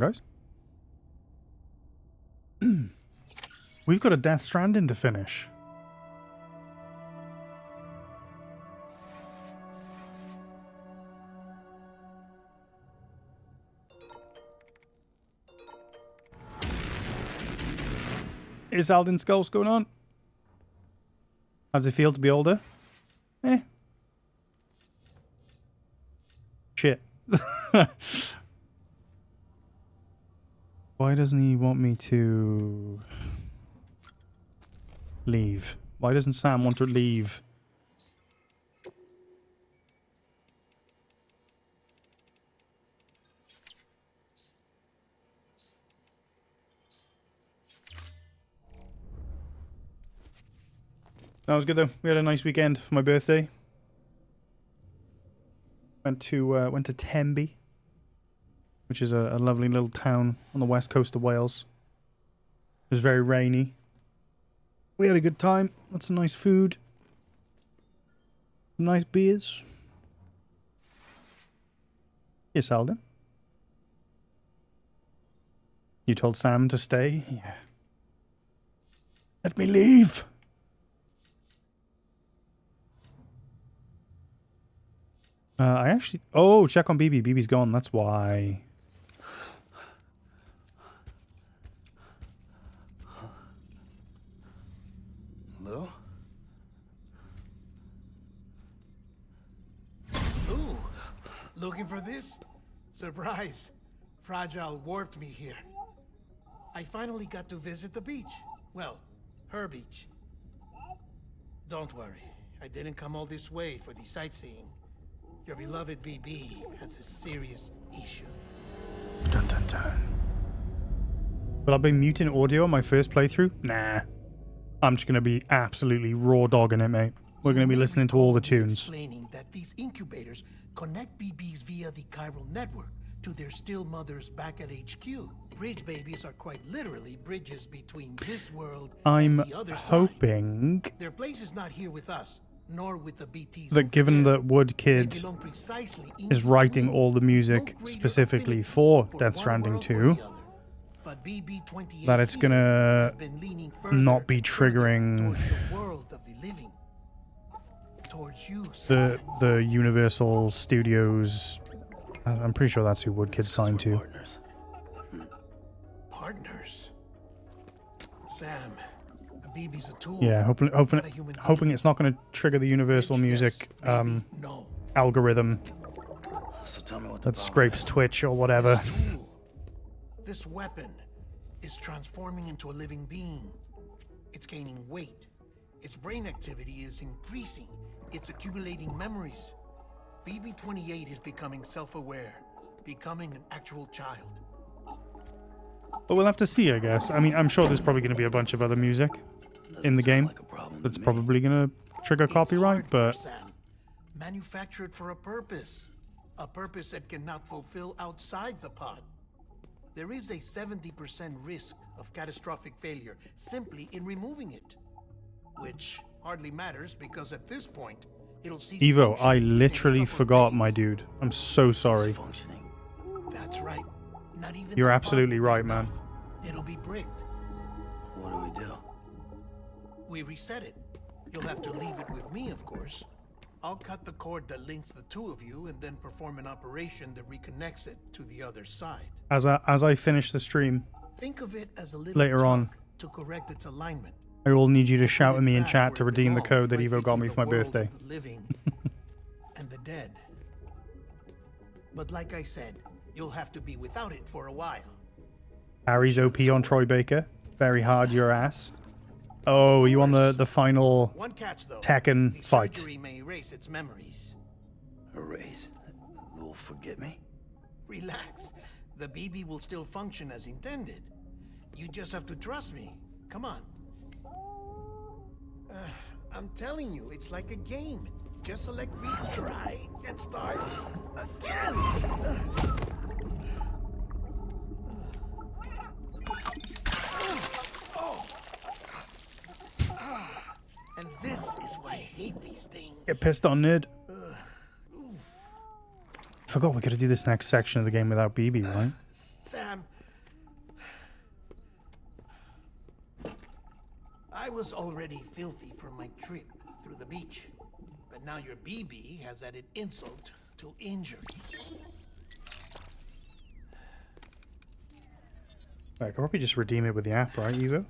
on, guys. We've got a Death Stranding to finish. Is Alden Skulls going on? How does it feel to be older? Eh. Shit. Why doesn't he want me to leave? Why doesn't Sam want to leave? That was good though. We had a nice weekend for my birthday. Went to Tenby, which is a lovely little town on the west coast of Wales. It was very rainy. We had a good time. Lots of nice food. Some nice beers. Yes, Alden. You told Sam to stay? Yeah. Let me leave. I actually... Oh, check on BB. BB's gone. That's why. Hello? Ooh, looking for this? Surprise. Fragile warped me here. I finally got to visit the beach. Well, her beach. Don't worry. I didn't come all this way for the sightseeing. Your beloved BB has a serious issue. Dun dun dun. Will I be muting audio on my first playthrough? Nah. I'm just going to be absolutely raw dogging it, mate. We're going to be listening to all the tunes. Explaining that these incubators connect BBs via the chiral network to their still mothers back at HQ. Bridge babies are quite literally bridges between this world and the other hoping side. Their place is not here with us, nor with the BTs. That given that Wood Kid is writing all the music specifically for Death Stranding 2, that it's gonna not be triggering the Universal Studios. I'm pretty sure that's who Wood Kid signed to. Partners. Sam. BB's a tool. Yeah, hoping it's not going to trigger the Universal Music algorithm that scrapes Twitch or whatever. This weapon is transforming into a living being. It's gaining weight. Its brain activity is increasing. It's accumulating memories. BB-28 is becoming self-aware, becoming an actual child. But we'll have to see, I guess. I mean, I'm sure there's probably going to be a bunch of other music in the game that's probably going to trigger copyright, but... Manufactured for a purpose that cannot fulfill outside the pod. There is a 70% risk of catastrophic failure simply in removing it, which hardly matters because at this point, it'll see... Evo, I literally forgot, my dude. I'm so sorry. That's right. Not even You're absolutely right, man. It'll be bricked. What do we do? We reset it. You'll have to leave it with me, of course. I'll cut the cord that links the two of you and then perform an operation that reconnects it to the other side. As I finish the stream, think of it as a little later on, to correct its alignment. I will need you to shout at me in chat to redeem the code that Evo got me for my birthday. The living and the dead. But like I said, you'll have to be without it for a while. Harry's OP on Troy Baker. Very hard, your ass. Oh, you on the final One catch, though. Tekken the fight. Surgery may erase its memories. Erase? You'll forget me? Relax. The BB will still function as intended. You just have to trust me. Come on. I'm telling you, it's like a game. Just select retry and start again. And this is why I hate these things. Get pissed on, nerd. Forgot we could do this next section of the game without BB, right? Sam, I was already filthy from my trip through the beach. But now your BB has added insult to injury. I could probably just redeem it with the app, right, Hugo?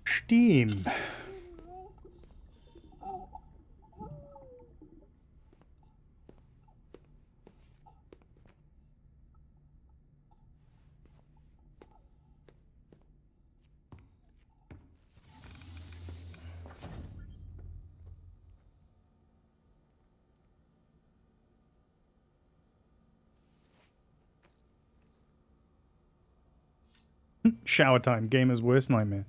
Steam. Shower time, gamer's worst nightmare.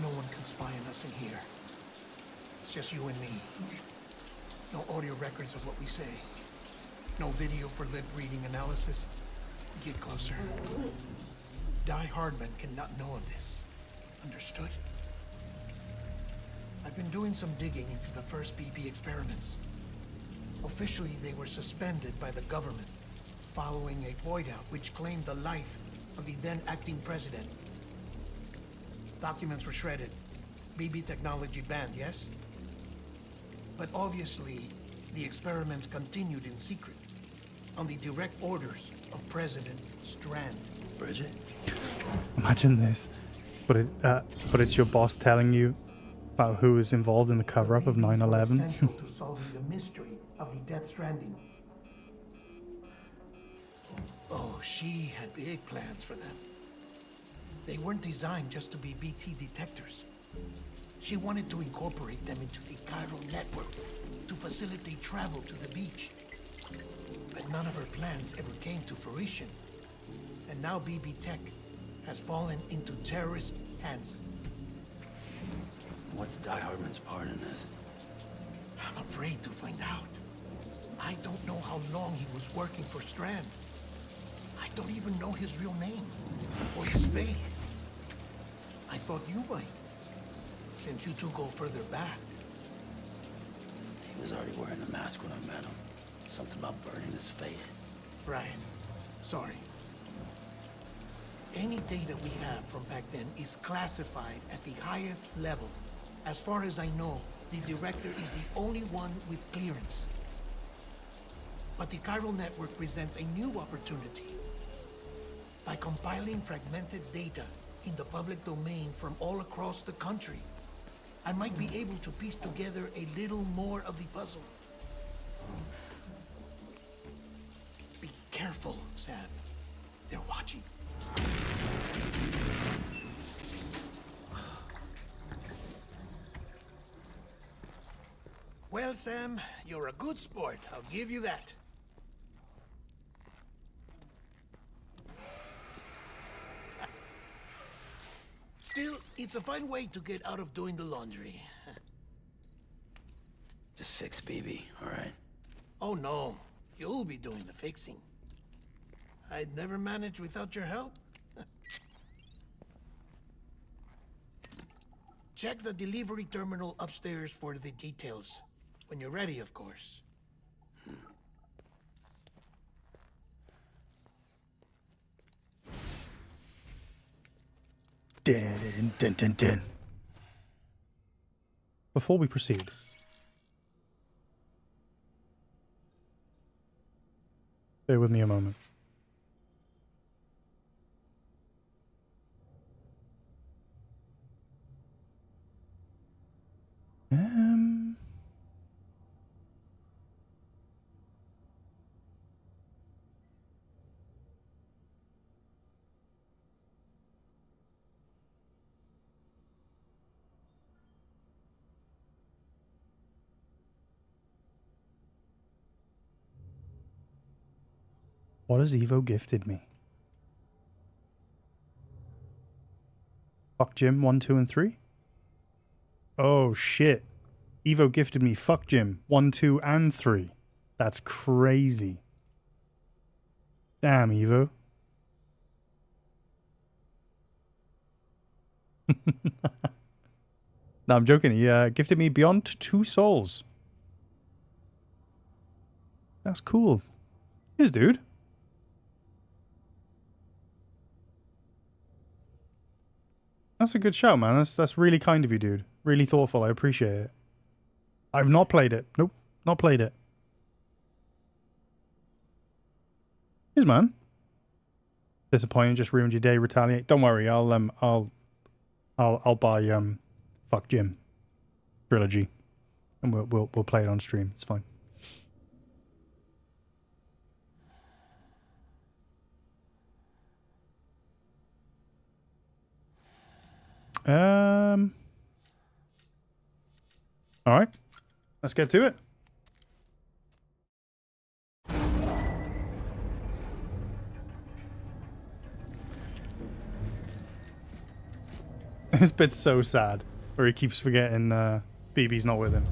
No one can spy on us in here. It's just you and me. No audio records of what we say. No video for lip reading analysis. Get closer. Die Hardman cannot know of this. Understood? I've been doing some digging into the first BB experiments. Officially, they were suspended by the government following a void out which claimed the life of the then acting president. Documents were shredded. BB technology banned, yes? But obviously, the experiments continued in secret, on the direct orders of President Strand. Bridget? Imagine this, but it's your boss telling you about who is involved in the cover-up of 9/11. Central to solving the mystery of the Death Stranding. Oh, she had big plans for them. They weren't designed just to be BT detectors. She wanted to incorporate them into the chiral network to facilitate travel to the beach. But none of her plans ever came to fruition. And now BB Tech has fallen into terrorist hands. What's Die Hardman's part in this? I'm afraid to find out. I don't know how long he was working for Strand. I don't even know his real name or his face. I thought you might, since you two go further back. He was already wearing a mask when I met him. Something about burning his face. Right. Sorry. Any data we have from back then is classified at the highest level. As far as I know, the director is the only one with clearance. But the chiral network presents a new opportunity. By compiling fragmented data in the public domain from all across the country, I might be able to piece together a little more of the puzzle. Be careful, Sam. They're watching. Well, Sam, you're a good sport. I'll give you that. Still, it's a fine way to get out of doing the laundry. Just fix BB, all right? Oh, no. You'll be doing the fixing. I'd never manage without your help. Check the delivery terminal upstairs for the details. When you're ready, of course. Dun, dun, dun, dun. Before we proceed, bear with me a moment. What has Evo gifted me? Fuck Jim 1, 2, and 3? Oh shit. Evo gifted me Fuck Jim 1, 2, and 3. That's crazy. Damn, Evo. No, I'm joking. He gifted me Beyond Two Souls. That's cool. Cheers, dude. That's a good shout, man. That's really kind of you, dude. Really thoughtful. I appreciate it. I've not played it. Nope, not played it. Cheers, man. Disappointing. Just ruined your day. Retaliate. Don't worry. I'll buy Fuck Jim trilogy, and we'll play it on stream. It's fine. All right, let's get to it. This bit's so sad, where he keeps forgetting BB's not with him.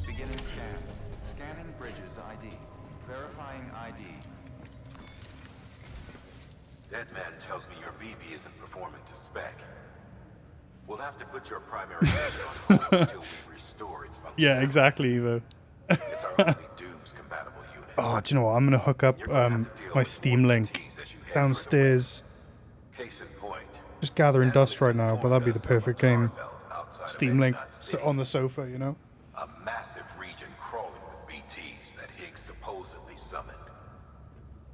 Beginning scan. Scanning Bridges ID. Verifying ID. That man tells me your BB isn't performing to spec. We'll have to put your primary mission on hold until we restore its function. Yeah, exactly, Evo. It's our only Doom's compatible unit. Oh, do you know what? I'm gonna hook up my Steam Link downstairs. Case in point. Just gathering dust right now, but that'd be the perfect game. Steam Link on the sofa, you know? A massive region crawling with BTs that Higgs supposedly summoned.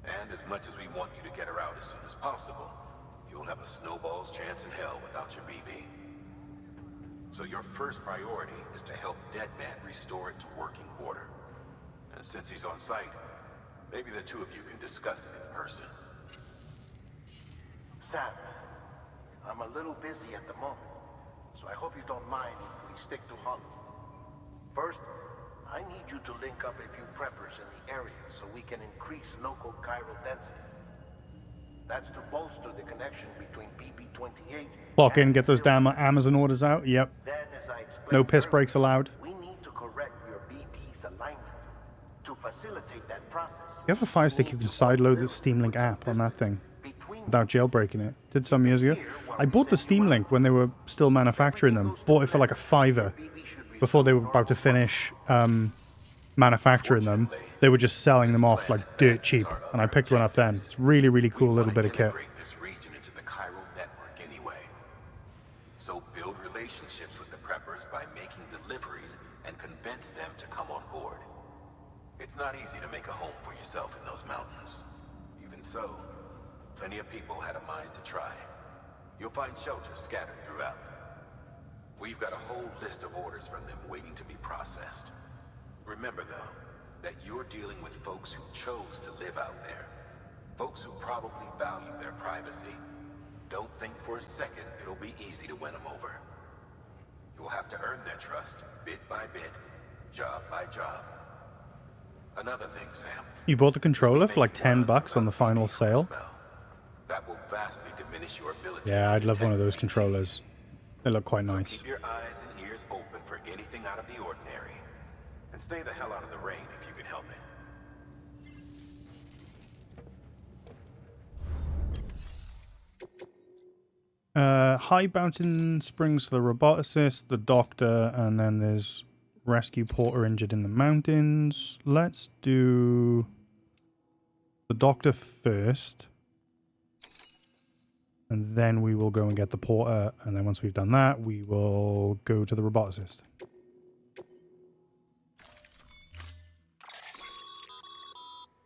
And as much as we want you to get her out as soon as possible, you'll have a snowball's chance in hell without your BB. So your first priority is to help Deadman restore it to working order. And since he's on site, maybe the two of you can discuss it in person. Sam, I'm a little busy at the moment, so I hope you don't mind if we stick to Hollow. First, I need you to link up a few preppers in the area so we can increase local chiral density. That's to bolster the connection between BB-28. Clock in, get those damn Amazon orders out. Yep. Then, as I explained No piss earlier, breaks allowed. we need to correct your BB's alignment. To facilitate that process, You have a Fire Stick, you can sideload the Steam Link app on that thing without jailbreaking it. Did some years ago. I bought the Steam Link when they were still manufacturing them. Bought it for like a $5 before they were about to finish manufacturing them. They were just selling them off like dirt cheap, and I picked one up then. It's really, really cool little bit of kit. Integrate this region into the chiral network anyway. So build relationships with the preppers by making deliveries and convince them to come on board. It's not easy to make a home for yourself in those mountains. Even so, plenty of people had a mind to try. You'll find shelters scattered throughout. We've got a whole list of orders from them waiting to be processed. Remember, though, that you're dealing with folks who chose to live out there. Folks who probably value their privacy. Don't think for a second it'll be easy to win them over. You'll have to earn their trust, bit by bit, job by job. Another thing, Sam. You bought the controller for like $10 on the final sale. That will vastly diminish your ability. Yeah, to I'd love one of detect those BT. controllers. They look quite So nice. keep your eyes and ears open for anything out of the ordinary. And stay the hell out of the rain if you can help it. High Mountain Springs for the roboticist, the doctor, and then there's rescue Porter injured in the mountains. Let's do the doctor first. And then we will go and get the Porter. And then once we've done that, we will go to the roboticist.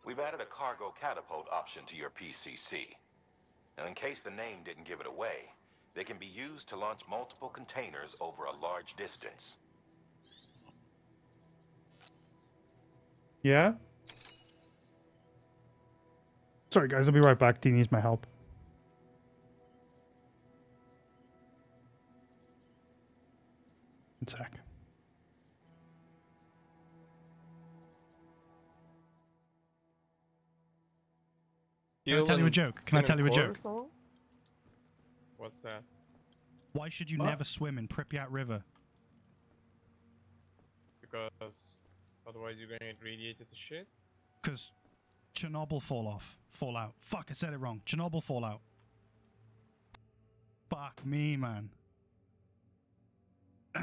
We've added a cargo catapult option to your PCC. Now, in case the name didn't give it away, they can be used to launch multiple containers over a large distance. Yeah? Sorry, guys. I'll be right back. Dee needs my help. One sec. Can I tell you a joke? Can I tell you a joke? What's that? Why should you never swim in Pripyat River? Because otherwise you're gonna get radiated to shit. Because Chernobyl fallout. Fuck, I said it wrong. Chernobyl fallout. Fuck me, man. Oh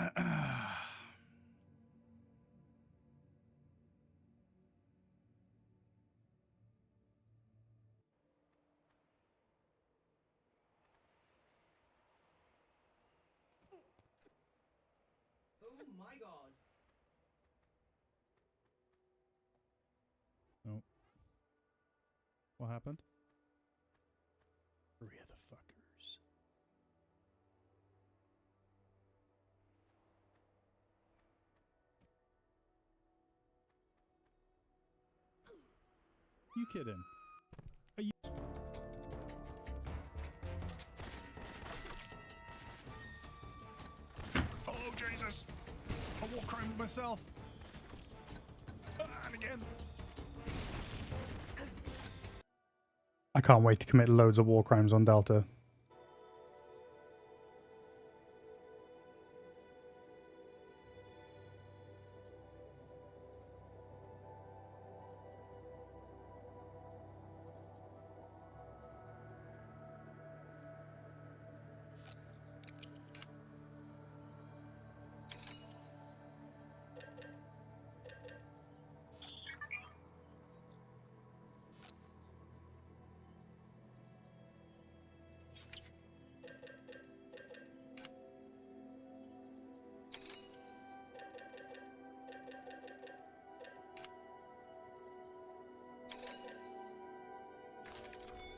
my god. Oh. What happened? Three of the fuckers. You kidding? Are you? Oh Jesus! I walk around with myself. And again. I can't wait to commit loads of war crimes on Delta.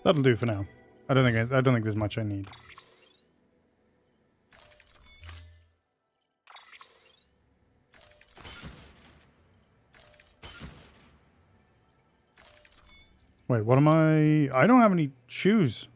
That'll do for now. I don't think there's much I need. Wait, what am I? I don't have any shoes.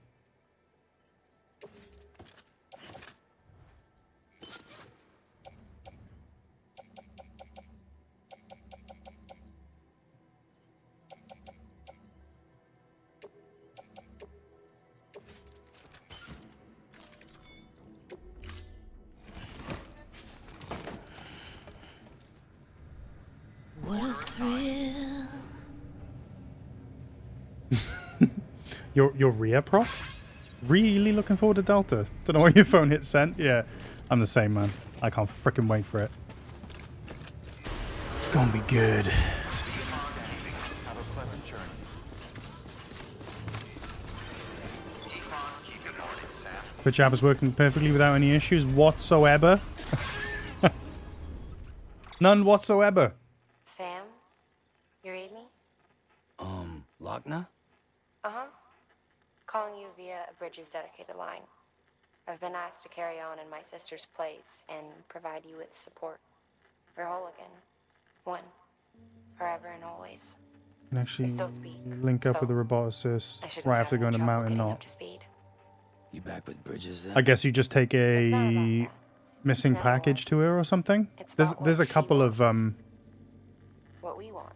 What a thrill. Your Ria prof? Really looking forward to Delta. Don't know why your phone hit send. Yeah, I'm the same, man. I can't freaking wait for it. It's gonna be good. Have a pleasant journey. Keep it morning, Sam. Twitch app is working perfectly without any issues whatsoever. None whatsoever. Sam, you read me? Lochna? Uh-huh. Calling you via a Bridges dedicated line. I've been asked to carry on in my sister's place and provide you with support. We're whole again. One. Forever and always. Can actually still speak, link up so with the roboticist I shouldn't right have after going to trouble Mountain getting Knot. up to speed. You back with Bridges then? I guess you just take It's not about a that. missing Never package was. to her or something. It's There's about there's a what she couple of wants. What we want.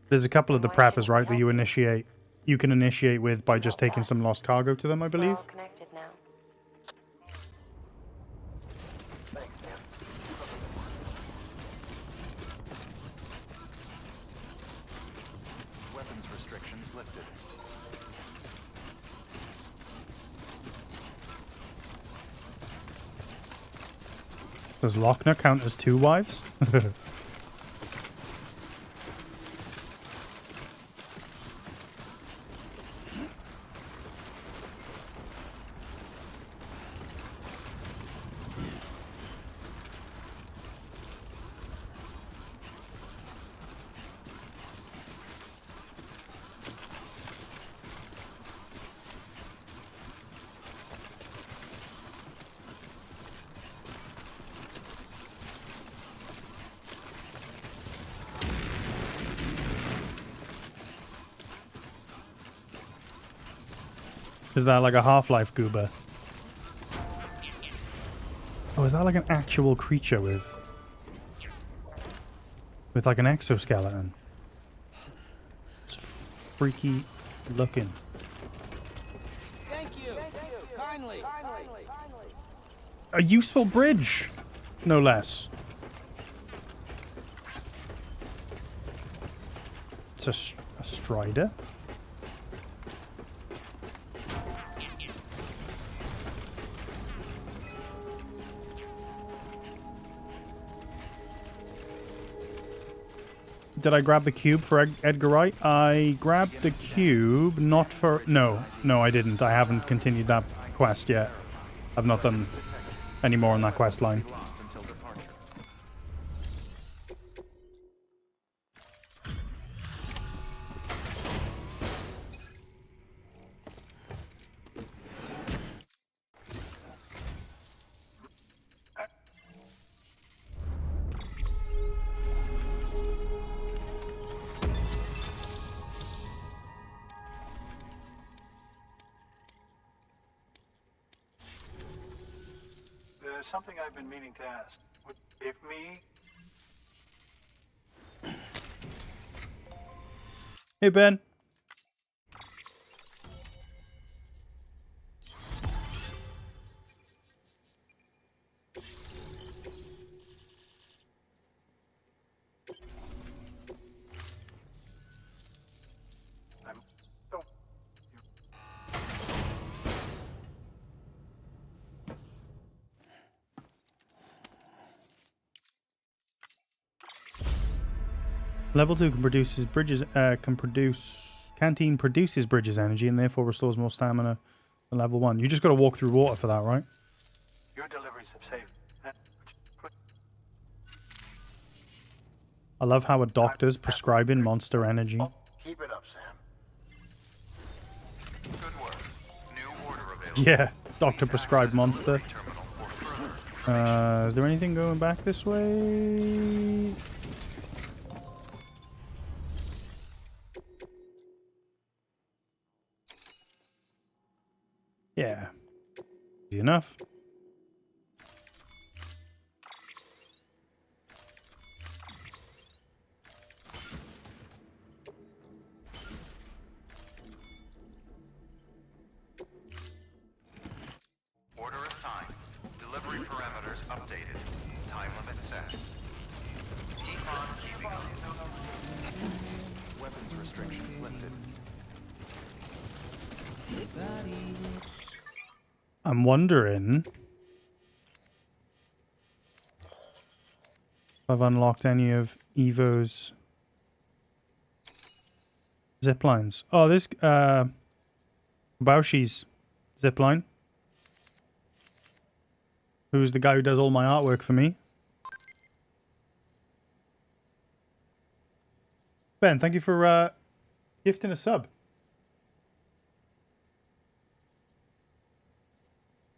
there's a couple of the And why preppers, shouldn't we right, that help you you? initiate. You can initiate with by You just helped taking some us. lost cargo to them, I We're believe. all connected now. Thanks, man. Weapons restrictions lifted. Does Lochner count as two wives? Is that like a Half-Life goober? Oh, is that like an actual creature with with like an exoskeleton. It's freaky looking. Thank you. Kindly. A useful bridge, no less. It's a strider. Did I grab the cube for Edgar Wright? I grabbed the cube, not for... No, I didn't. I haven't continued that quest yet. I've not done any more on that quest line. There's something I've been meaning to ask. If me... Hey, Ben. I'm... Oh. Level 2 can produce his bridges. Canteen produces bridges energy and therefore restores more stamina than level 1. You just got to walk through water for that, right? Your deliveries have saved. I love how a doctor's prescribing monster energy. Keep it up, Sam. Good work. New order available. Yeah, doctor prescribed monster. Terminal for further. Is there anything going back this way? Yeah. Easy enough. Order assigned. Delivery parameters updated. Time limit set. Keep on keeping on. Weapons restrictions lifted. I'm wondering if I've unlocked any of Evo's zip lines. Oh, this Baushi's zip line. Who's the guy who does all my artwork for me? Ben, thank you for gifting a sub.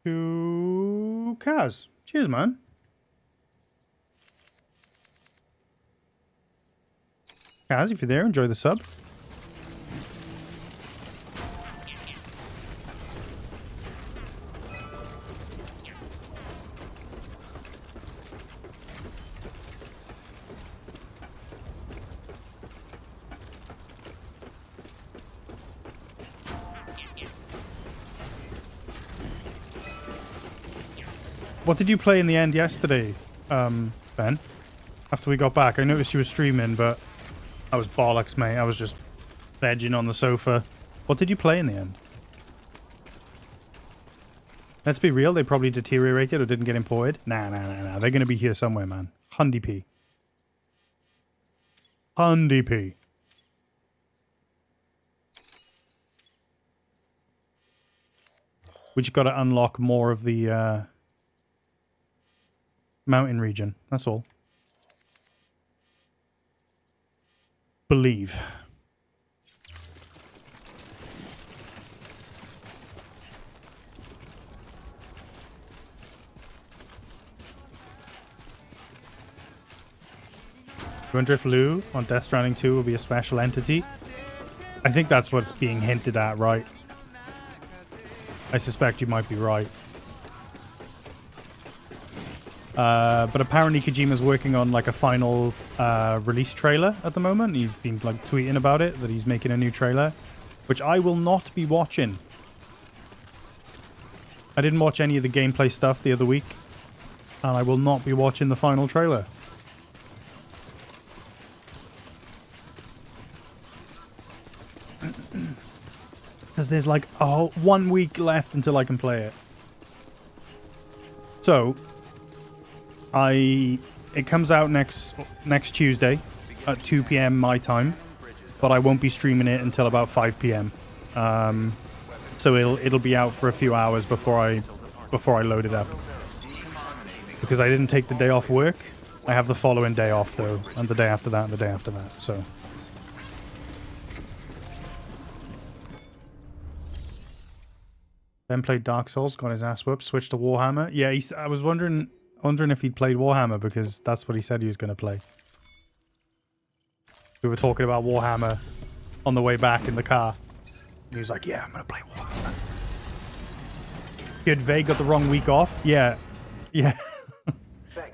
To Kaz. Cheers, man. Kaz, if you're there, enjoy the sub. What did you play in the end yesterday, Ben? After we got back, I noticed you were streaming, but I was bollocks, mate. I was just vegging on the sofa. What did you play in the end? Let's be real, they probably deteriorated or didn't get imported. Nah. They're going to be here somewhere, man. Hundy P. Hundy P. We just got to unlock more of the mountain region. That's all. Believe. You wonder if Lou on Death Stranding 2 will be a special entity? I think that's what's being hinted at, right? I suspect you might be right. But apparently Kojima's working on like a final release trailer at the moment. He's been like tweeting about it, that he's making a new trailer, which I will not be watching. I didn't watch any of the gameplay stuff the other week, and I will not be watching the final trailer. Because there's like 1 week left until I can play it. So, it comes out next Tuesday at 2 p.m. my time, but I won't be streaming it until about 5 p.m. So it'll be out for a few hours before I load it up. Because I didn't take the day off work. I have the following day off though, and the day after that, and the day after that. So. Then played Dark Souls, got his ass whooped, switched to Warhammer. Yeah, I was wondering if he'd played Warhammer, because that's what he said he was going to play. We were talking about Warhammer on the way back in the car. And he was like, yeah, I'm going to play Warhammer. Good, Vague got the wrong week off. Yeah. Yeah.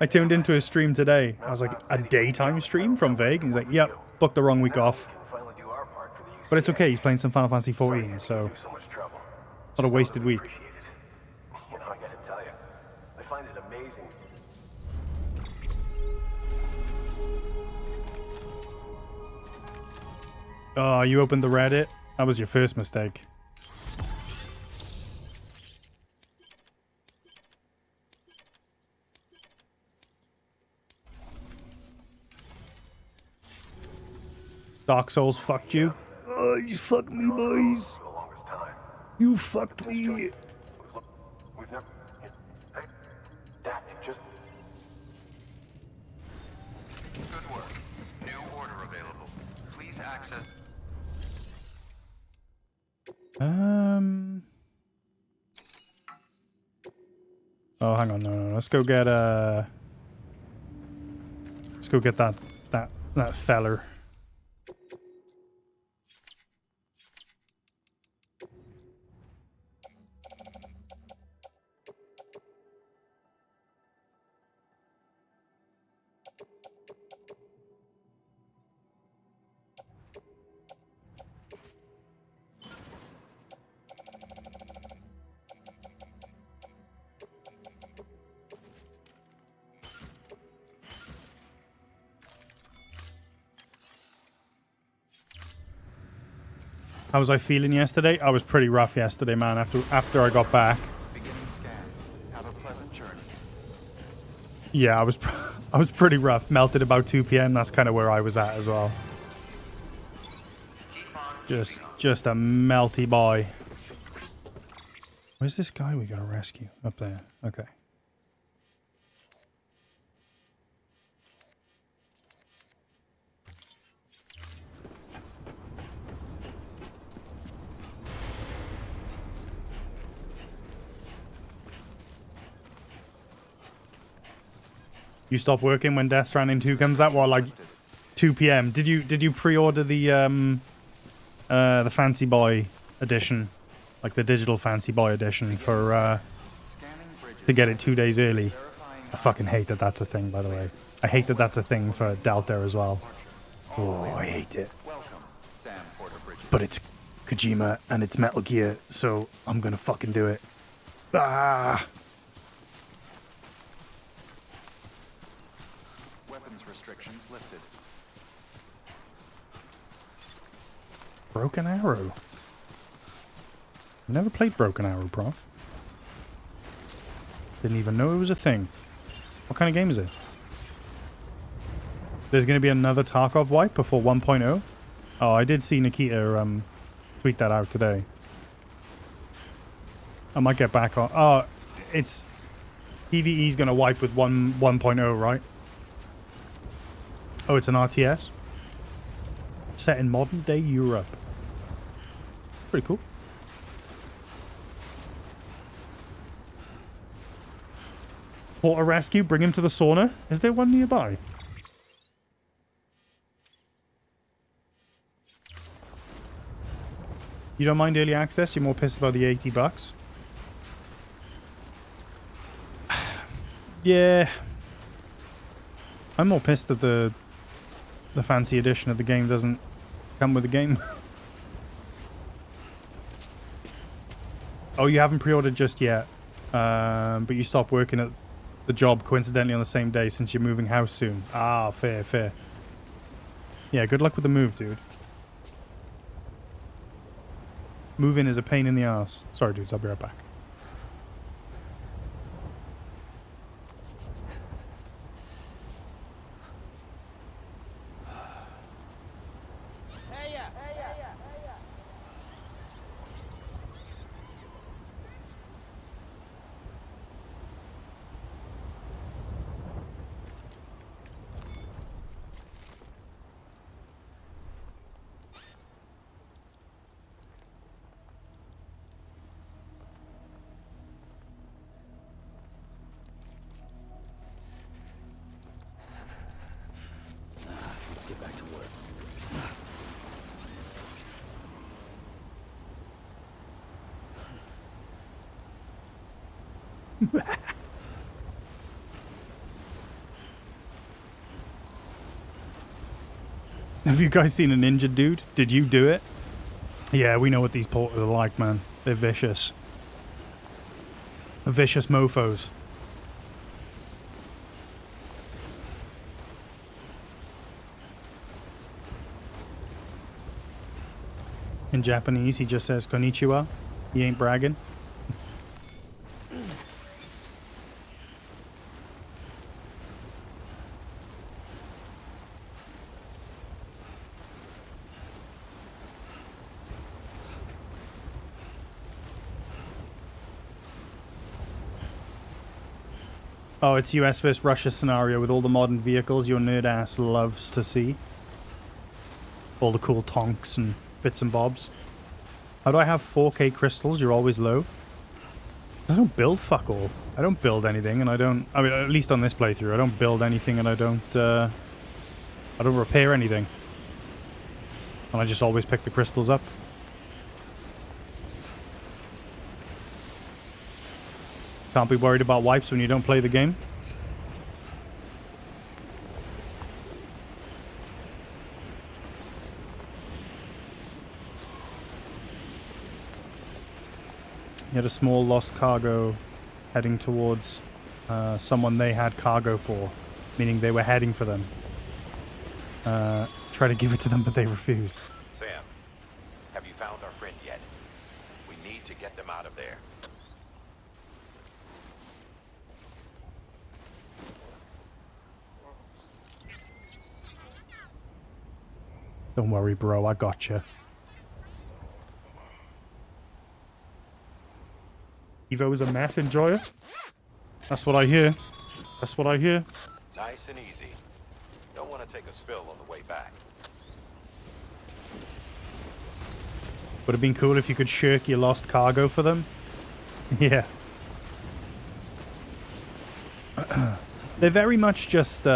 I tuned into his stream today. I was like, a daytime stream from Vague? And he's like, yep, booked the wrong week off. But it's okay, he's playing some Final Fantasy 14, so... Not a wasted week. You know, I gotta tell you, I find it amazing. Oh, you opened the Reddit? That was your first mistake. Dark Souls fucked you? Oh, you fucked me, boys. You fucked me. We've never... Hey, Dad, just... Good work. New order available. Please access... Oh, hang on, no. Let's go get that feller. How was I feeling yesterday? I was pretty rough yesterday, man. After I got back. Beginning scan. Have a pleasant journey. Yeah, I was pretty rough. Melted about 2 p.m. That's kind of where I was at as well. Just a melty boy. Where's this guy we gotta rescue? Up there. Okay. You stop working when Death Stranding 2 comes out? Well, like 2 p.m. Did you pre-order the Fancy Boy edition, like the digital Fancy Boy edition for to get it 2 days early? I fucking hate that that's a thing, by the way. I hate that that's a thing for Delta as well. Oh, I hate it. But it's Kojima and it's Metal Gear, so I'm gonna fucking do it. Ah. Restrictions lifted. Broken Arrow. Never played Broken Arrow, Prof. Didn't even know it was a thing. What kind of game is it? There's going to be another Tarkov wipe before 1.0? Oh, I did see Nikita tweet that out today. I might get back on... Oh, it's... PvE's going to wipe with 1.0, right? Oh, it's an RTS? Set in modern day Europe. Pretty cool. Porter Rescue, bring him to the sauna. Is there one nearby? You don't mind early access? You're more pissed about the $80? Yeah, I'm more pissed that the fancy edition of the game doesn't come with the game. Oh, you haven't pre-ordered just yet. But you stop working at the job coincidentally on the same day since you're moving house soon. Ah, fair, fair. Yeah, good luck with the move, dude. Moving is a pain in the ass. Sorry, dudes, I'll be right back. Let's get back to work. Have you guys seen an injured dude? Did you do it? Yeah, we know what these porters are like, man. They're vicious. Vicious mofos. In Japanese, he just says konnichiwa. He ain't bragging. Oh, it's US vs. Russia scenario with all the modern vehicles your nerd ass loves to see. All the cool tonks and bits and bobs. How do I have 4K crystals? You're always low. I don't build fuck all. I don't build anything, and I don't... I mean, at least on this playthrough, I don't build anything, and I don't repair anything. And I just always pick the crystals up. Can't be worried about wipes when you don't play the game. You had a small lost cargo heading towards someone they had cargo for, meaning they were heading for them. Try to give it to them, but they refused. Sam, have you found our friend yet? We need to get them out of there. Don't worry, bro. I gotcha. Evo's a meth enjoyer? That's what I hear. That's what I hear. Nice and easy. Don't want to take a spill on the way back. Would have been cool if you could shirk your lost cargo for them. Yeah. They're very much just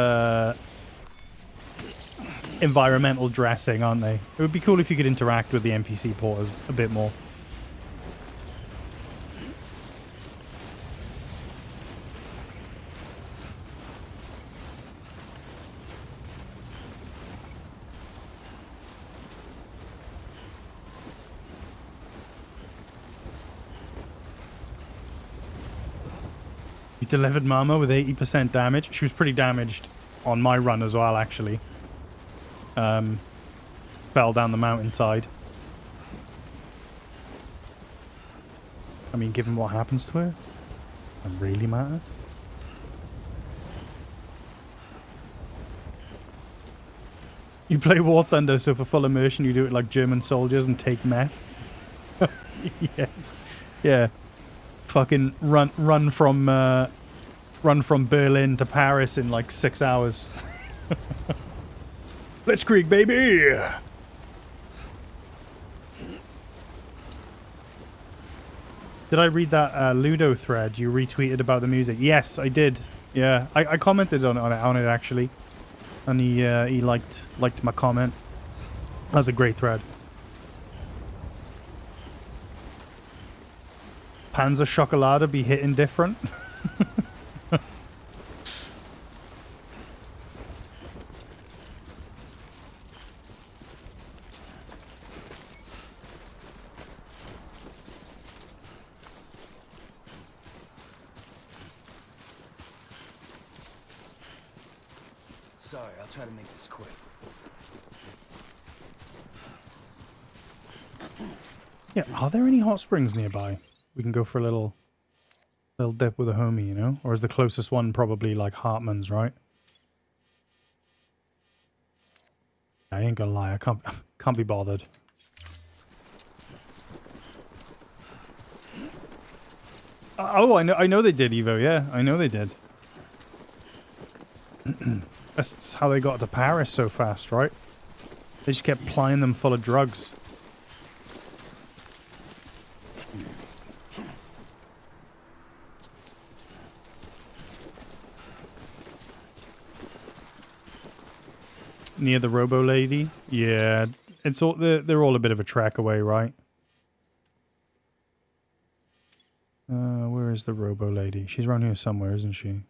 environmental dressing, aren't they? It would be cool if you could interact with the NPC porters a bit more. You delivered Mama with 80% damage. She was pretty damaged on my run as well, actually. Fell down the mountainside. I mean, given what happens to her, doesn't really matter. You play War Thunder, so for full immersion, you do it like German soldiers and take meth. Yeah, yeah. Fucking run from Berlin to Paris in like 6 hours. Blitzkrieg, baby! Did I read that Ludo thread you retweeted about the music? Yes, I did. Yeah, I commented on it actually, and he liked my comment. That was a great thread. Panzer Chocolada be hitting different. Sorry, I'll try to make this quick. Yeah, are there any hot springs nearby? We can go for a little dip with a homie, you know? Or is the closest one probably like Hartman's, right? I ain't gonna lie, I can't be bothered. Oh, I know they did, Evo. Yeah, I know they did. That's how they got to Paris so fast, right? They just kept plying them full of drugs. Near the Robo Lady? Yeah, it's all they're all a bit of a trek away, right? Where is the Robo Lady? She's around here somewhere, isn't she?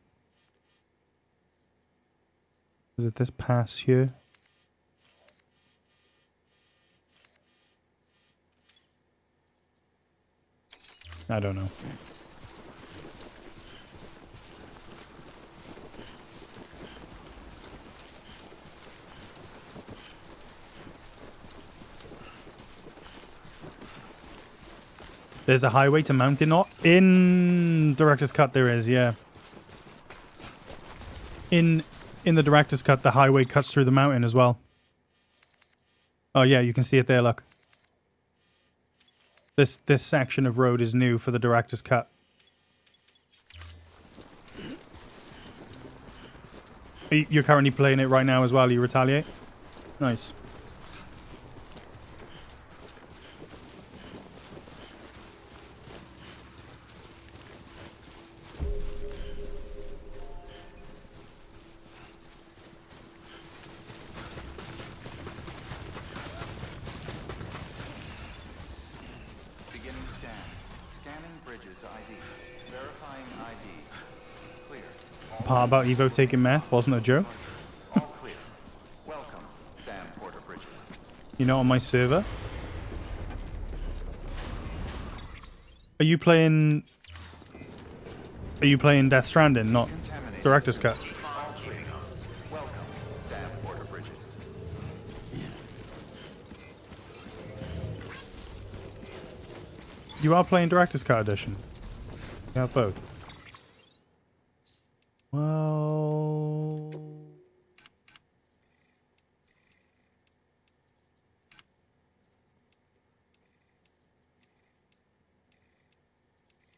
Is it this pass here? I don't know. There's a highway to Mountain Knot? In Director's Cut there is, yeah. In the Director's Cut, the highway cuts through the mountain as well. Oh yeah, you can see it there, look. This section of road is new for the Director's Cut. You're currently playing it right now as well, you retaliate? Nice. Part about Evo taking meth wasn't a joke. All clear. Welcome, Sam Porter Bridges. You're not on my server? Are you playing Death Stranding, not Director's Cut? All clear. Welcome, Sam Porter Bridges. You are playing Director's Cut Edition. You have both. Well...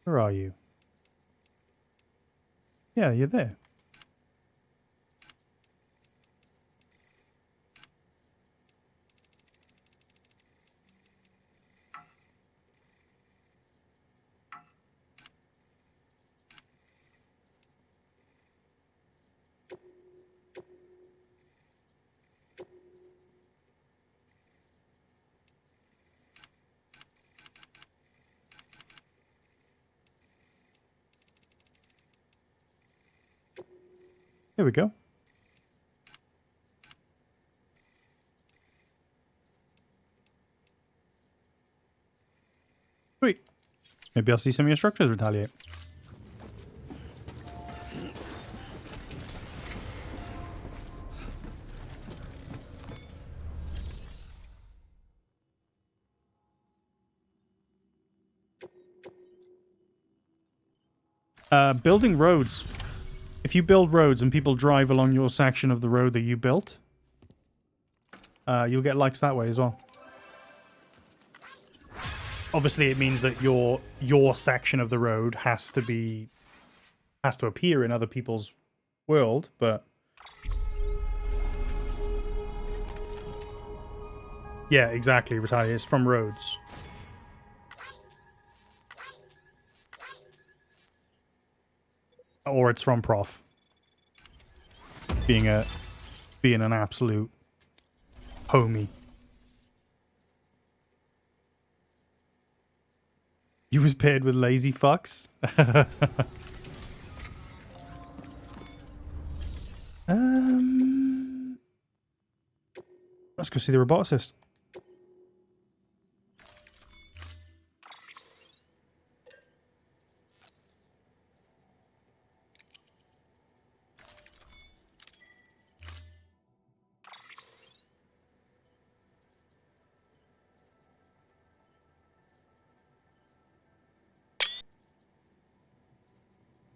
Where are you? Yeah, you're there. Here we go. Sweet. Maybe I'll see some of your structures retaliate. Building roads. If you build roads and people drive along your section of the road that you built, you'll get likes that way as well. Obviously, it means that your section of the road has to appear in other people's world, but yeah, exactly. Retaliate. It's from roads. Or it's from Prof. Being an absolute homie. You was paired with lazy fucks? Let's go see the roboticist.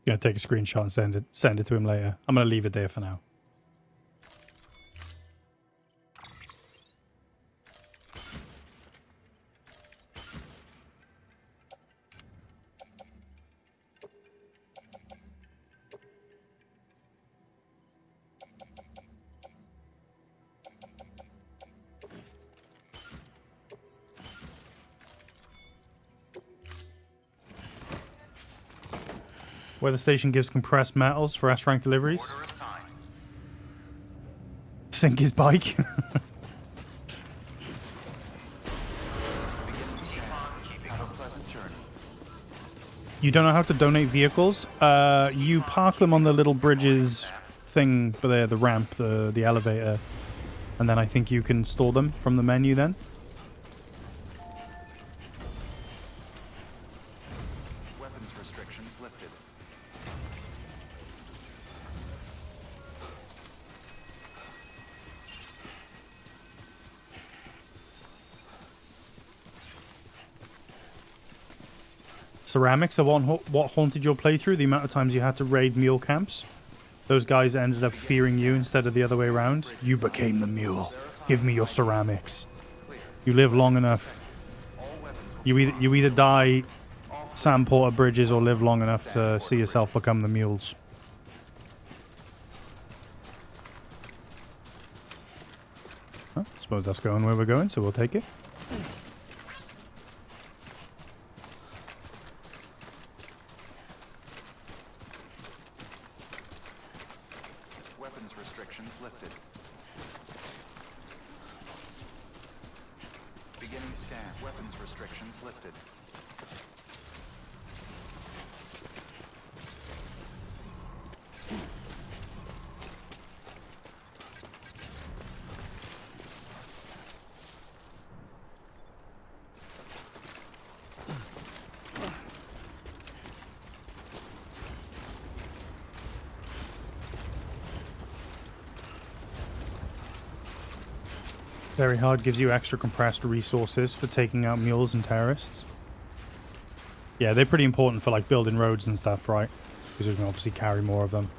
Gonna take a screenshot and send it to him later. I'm gonna leave it there for now. Weather station gives compressed metals for S-rank deliveries. Order assigned. Sink his bike. Keep on keeping Have a pleasant journey. You don't know how to donate vehicles? You park them on the little bridges thing there, the ramp, the elevator. And then I think you can store them from the menu then. Weapons restrictions lifted. Ceramics are what haunted your playthrough, the amount of times you had to raid mule camps. Those guys ended up fearing you instead of the other way around. You became the mule. Give me your ceramics. You live long enough. You either die Sam Porter Bridges or live long enough to see yourself become the mules. Well, I suppose that's going where we're going, so we'll take it. Weapons restrictions lifted. Beginning scan. Weapons restrictions lifted. Very hard gives you extra compressed resources for taking out mules and terrorists. Yeah, they're pretty important for like building roads and stuff, right? Because you can obviously carry more of them.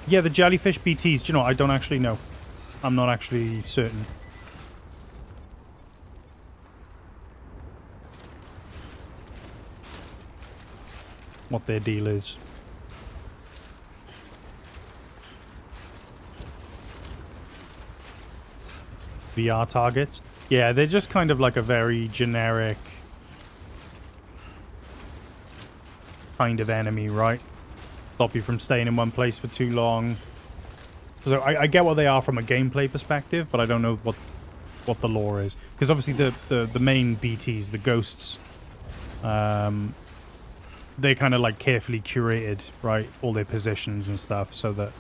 Yeah, the jellyfish BTs, do you know what? I don't actually know. I'm not actually certain. What their deal is. VR targets. Yeah, they're just kind of like a very generic kind of enemy, right? Stop you from staying in one place for too long. So I get what they are from a gameplay perspective, but I don't know what the lore is. Because obviously the main BTs, the ghosts, they're kind of like carefully curated, right? All their positions and stuff so that,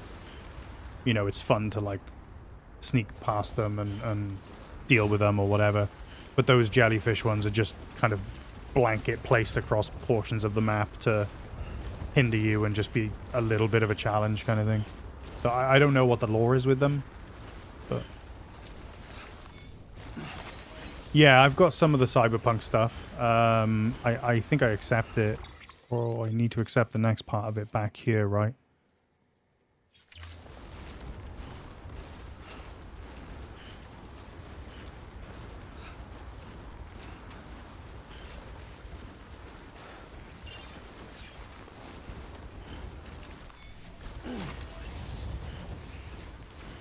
you know, it's fun to like sneak past them and deal with them or whatever. But those jellyfish ones are just kind of blanket placed across portions of the map to hinder you and just be a little bit of a challenge kind of thing. So I don't know what the lore is with them, but yeah, I've got some of the cyberpunk stuff. I think I accept it, or I need to accept the next part of it back here, right?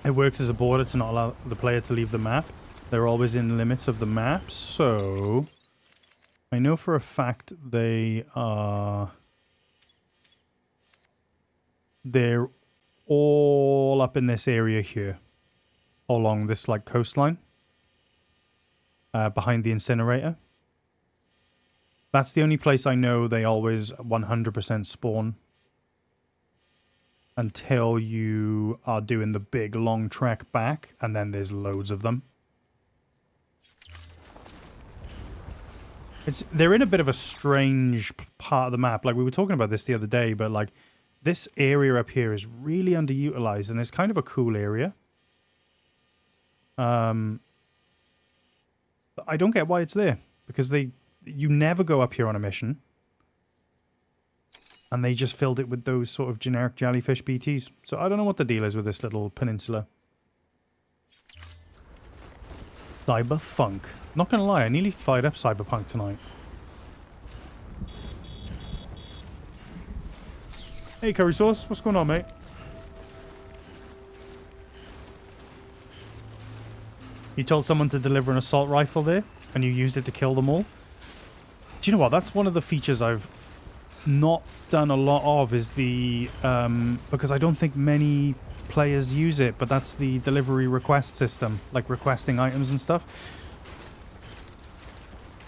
It works as a border to not allow the player to leave the map. They're always in the limits of the map, so I know for a fact they're all up in this area here, along this like coastline, behind the incinerator. That's the only place I know they always 100% spawn. Until you are doing the big long trek back, and then there's loads of them. They're in a bit of a strange part of the map. Like, we were talking about this the other day, but like, this area up here is really underutilized, and it's kind of a cool area. I don't get why it's there, because you never go up here on a mission. and they just filled it with those sort of generic jellyfish BTs. So I don't know what the deal is with this little peninsula. Cyberpunk. Not gonna lie, I nearly fired up Cyberpunk tonight. Hey, curry sauce, what's going on, mate? You told someone to deliver an assault rifle there, and you used it to kill them all? Do you know what? That's one of the features I've not done a lot of, is the... because I don't think many players use it, but that's the delivery request system, like requesting items and stuff.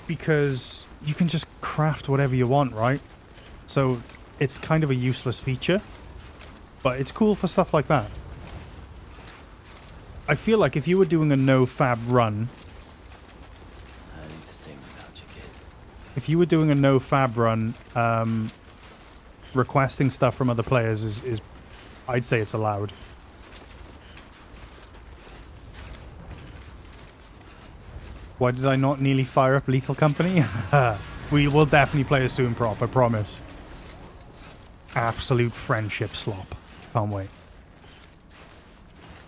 Because you can just craft whatever you want, right? So it's kind of a useless feature, but it's cool for stuff like that. I feel like if you were doing a no-fab run... I ain't the same without you, kid. If you were doing a no-fab run, requesting stuff from other players is... I'd say it's allowed. Why did I not nearly fire up Lethal Company? We will definitely play it soon, Prof, I promise. Absolute friendship slop. Can't wait.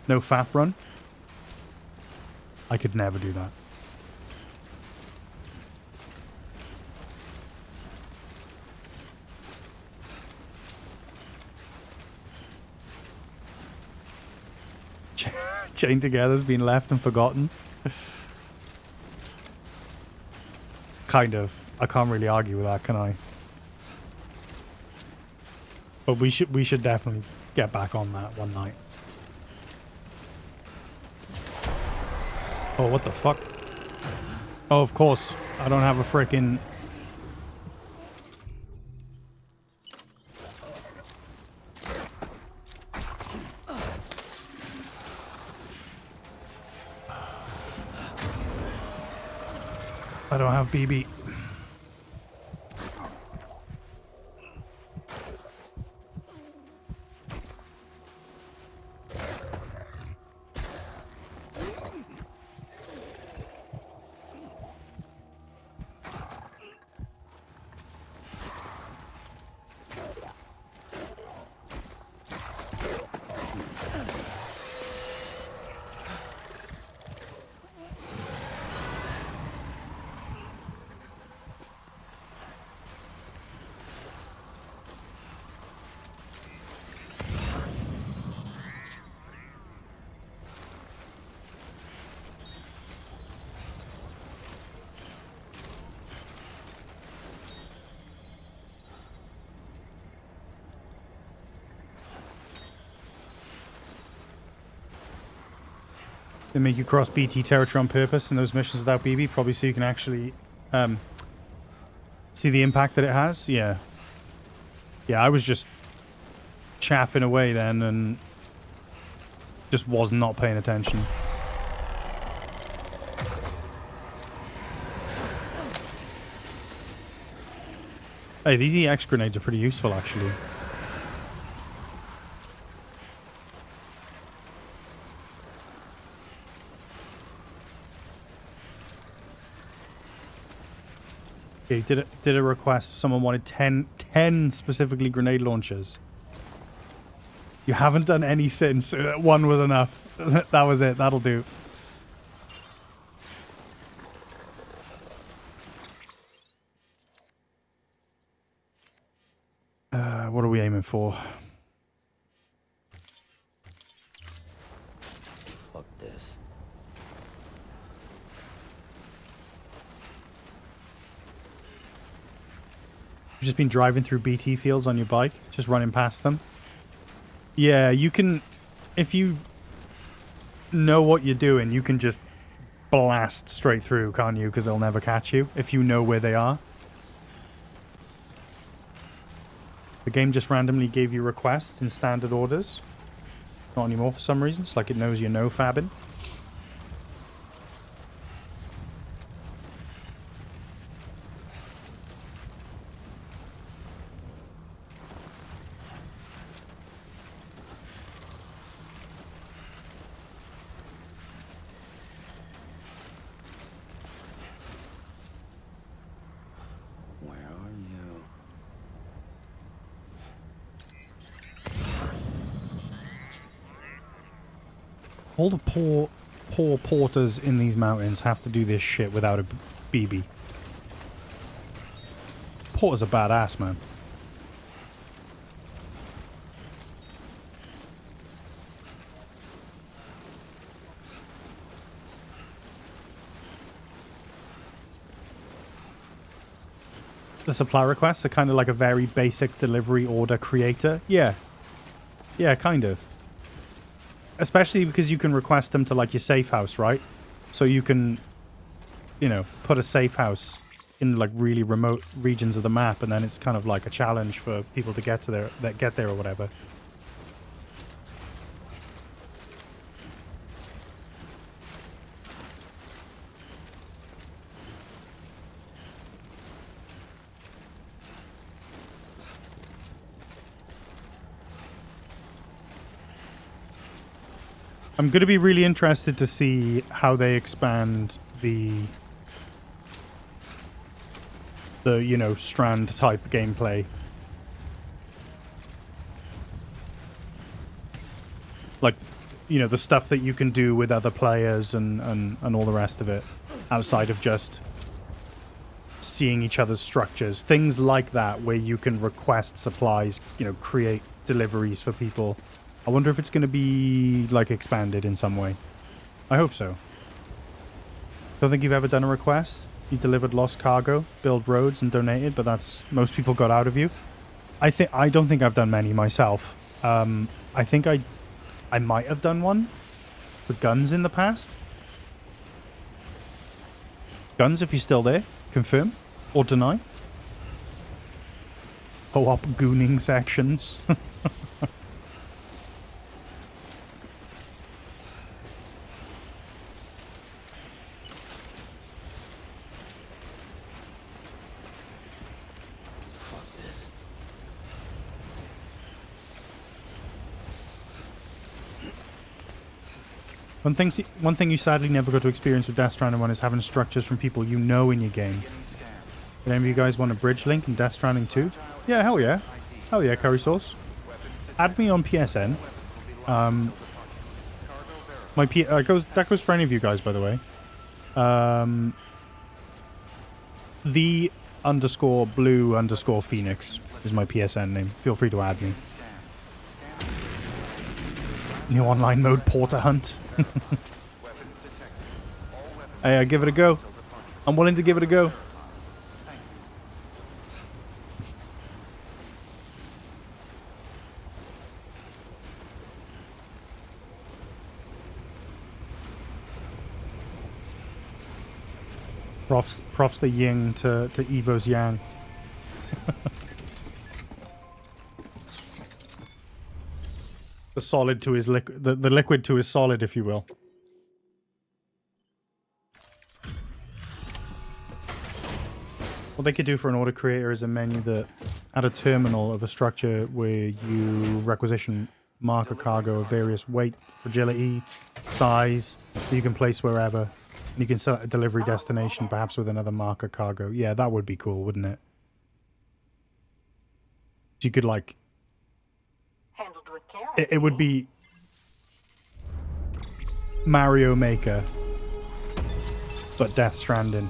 No FAP run? I could never do that. Chained Together's been left and forgotten. Kind of. I can't really argue with that, can I? But we should definitely get back on that one night. Oh, what the fuck? Oh, of course. I don't have a frickin'... I don't have BB. They make you cross BT territory on purpose in those missions without BB, probably so you can actually see the impact that it has. Yeah. Yeah, I was just chaffing away then and just was not paying attention. Hey, these EX grenades are pretty useful, actually. Okay, did a request. Someone wanted 10 specifically grenade launchers. You haven't done any since. One was enough. That was it. That'll do. What are we aiming for? Fuck this. You've just been driving through BT fields on your bike, just running past them. Yeah, you can, if you know what you're doing, you can just blast straight through, can't you? Because they'll never catch you if you know where they are. The game just randomly gave you requests in standard orders. Not anymore for some reason. It's like it knows you're no fabbing. All the poor porters in these mountains have to do this shit without a BB. Porters are badass, man. The supply requests are kind of like a very basic delivery order creator. Yeah. Yeah, kind of. Especially because you can request them to like your safe house, right? So you can, you know, put a safe house in like really remote regions of the map, and then it's kind of like a challenge for people to get there or whatever. I'm going to be really interested to see how they expand the you know, Strand type gameplay. Like, you know, the stuff that you can do with other players and all the rest of it, outside of just seeing each other's structures. Things like that where you can request supplies, you know, create deliveries for people. I wonder if it's going to be, like, expanded in some way. I hope so. Don't think you've ever done a request? You delivered lost cargo, build roads, and donated, but that's... most people got out of you. I don't think I've done many myself. I think I might have done one for Guns in the past. Guns, if you're still there, confirm or deny. Co-op gooning sections. One thing you sadly never got to experience with Death Stranding 1 is having structures from people you know in your game. Did any of you guys want a bridge link in Death Stranding 2? Yeah, hell yeah. Hell yeah, curry sauce. Add me on PSN. That goes for any of you guys, by the way. The_blue_phoenix is my PSN name. Feel free to add me. New online mode Porter Hunt. Hey, give it a go. I'm willing to give it a go. Profs the yin to Evo's yang. The solid to his liquid, the liquid to his solid, if you will. What they could do for an order creator is a menu that, at a terminal of a structure where you requisition marker cargo of various weight, fragility, size, that you can place wherever. And you can set a delivery destination, perhaps with another marker cargo. Yeah, that would be cool, wouldn't it? So you could, like... It would be Mario Maker, but Death Stranding.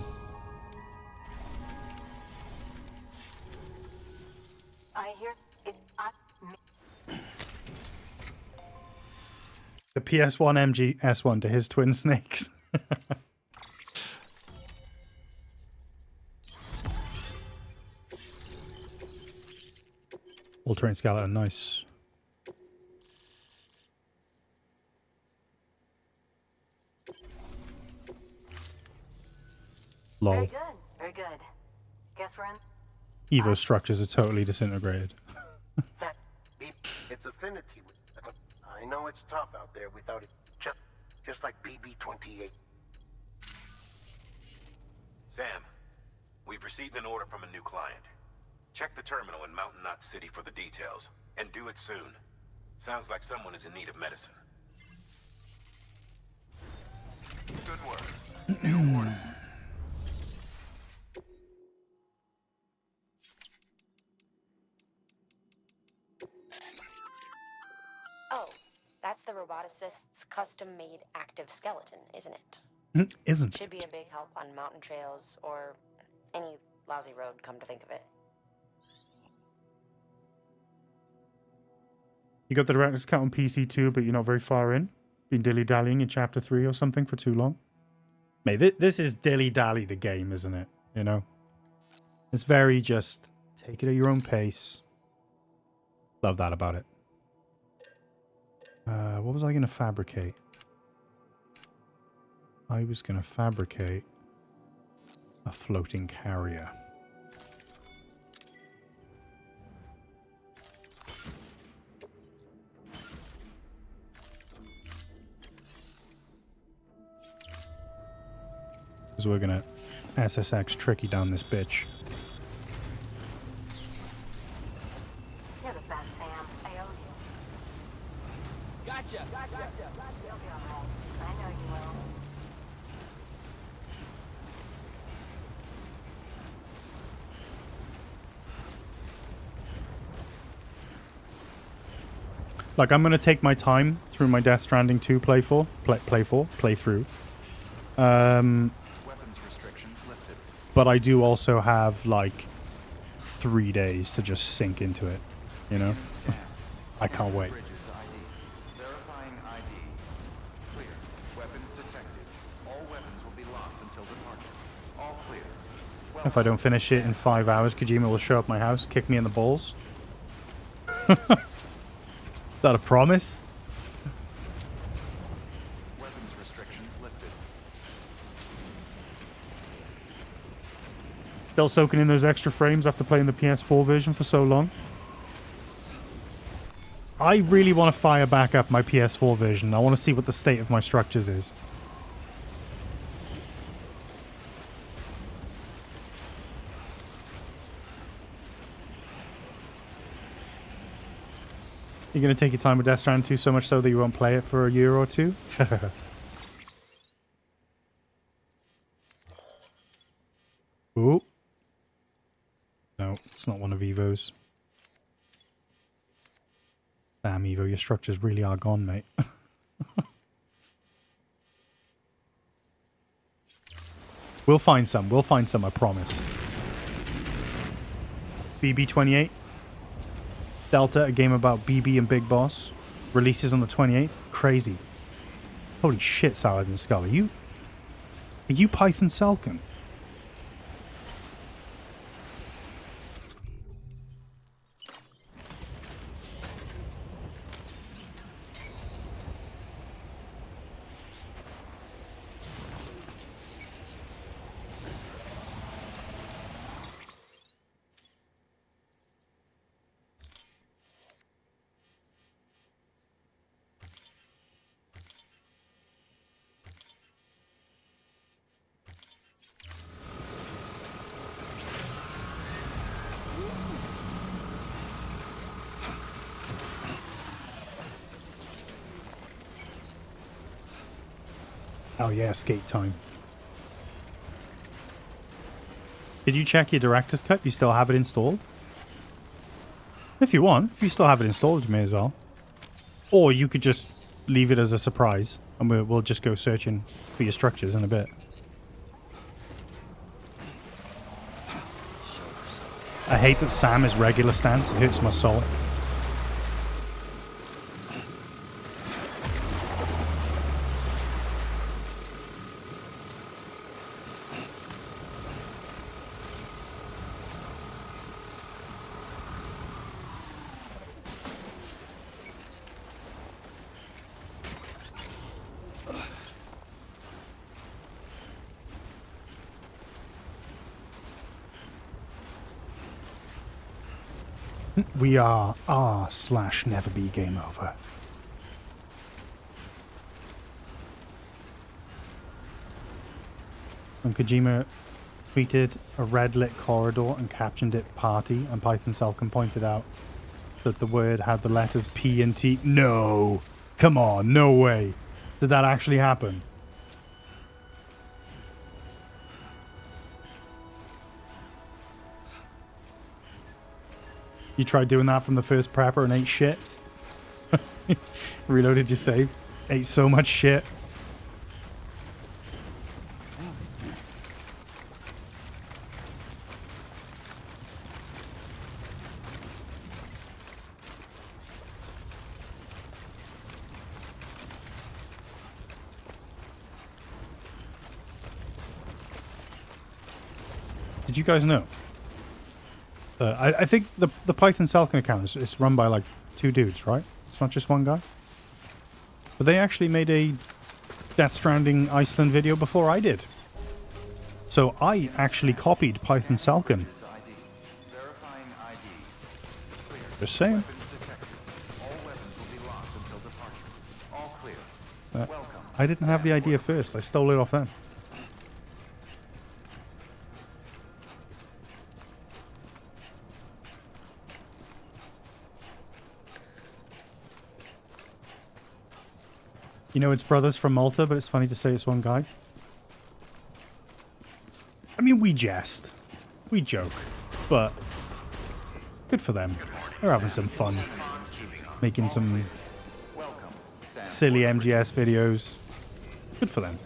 I hear it. The PS1 MGS1 to his twin snakes. All-terrain skeleton, nice. Lol. Very good. Very good. Guess we're in. Evo structures are totally disintegrated. Its affinity. I know it's tough out there without it. Just like BB-28. Sam, we've received an order from a new client. Check the terminal in Mountain Knot City for the details, and do it soon. Sounds like someone is in need of medicine. Good work. New order. Oh, that's the roboticist's custom-made active skeleton, isn't it? Isn't Should be it? a big help on mountain trails or any lousy road, come to think of it. You got the director's cut on PC too, but you're not very far in. Been dilly-dallying in chapter 3 or something for too long. Mate, this is dilly-dally the game, isn't it? You know? It's very just take it at your own pace. Love that about it. What was I going to fabricate? I was going to fabricate a floating carrier. Because we're going to SSX tricky down this bitch. You're the best, Sam. I owe you. Gotcha. You'll be alright. I know you will. Like, I'm going to take my time through my Death Stranding 2 playthrough. Weapons restrictions lifted. But I do also have, like, 3 days to just sink into it, you know? I can't wait. Bridges ID. Verifying ID. Clear. Weapons detected. All weapons will be locked until departure. All clear. If I don't finish it in 5 hours, Kojima will show up at my house, kick me in the balls. Is that a promise? Weapons restrictions lifted. Still soaking in those extra frames after playing the PS4 version for so long. I really want to fire back up my PS4 version. I want to see what the state of my structures is. You're going to take your time with Death Stranding 2 so much so that you won't play it for a year or two? Ooh. No, it's not one of Evo's. Damn, Evo, your structures really are gone, mate. We'll find some, I promise. BB28. Delta, a game about BB and Big Boss. Releases on the 28th. Crazy. Holy shit, Salad and Skull. Are you Python Salcom? Oh yeah, skate time. Did you check your director's cut? You still have it installed? If you want. If you still have it installed, you may as well. Or you could just leave it as a surprise, and we'll just go searching for your structures in a bit. I hate that Sam is regular stance. It hurts my soul. We are r/never be game over. When Kojima tweeted a red lit corridor and captioned it party, and Python Salcom pointed out that the word had the letters P and T. No! Come on, no way. Did that actually happen? You tried doing that from the first prepper and ate shit? Reloaded your save. Ate so much shit. Did you guys know? I think the Python Salcon account is run by like 2 dudes, right? It's not just one guy. But they actually made a Death Stranding Iceland video before I did. So I actually copied Python Salcon. Just saying. I didn't have the idea first. I stole it off them. You know, it's brothers from Malta, but it's funny to say it's one guy. I mean, we jest. We joke. But good for them. They're having some fun. Making some silly MGS videos. Good for them.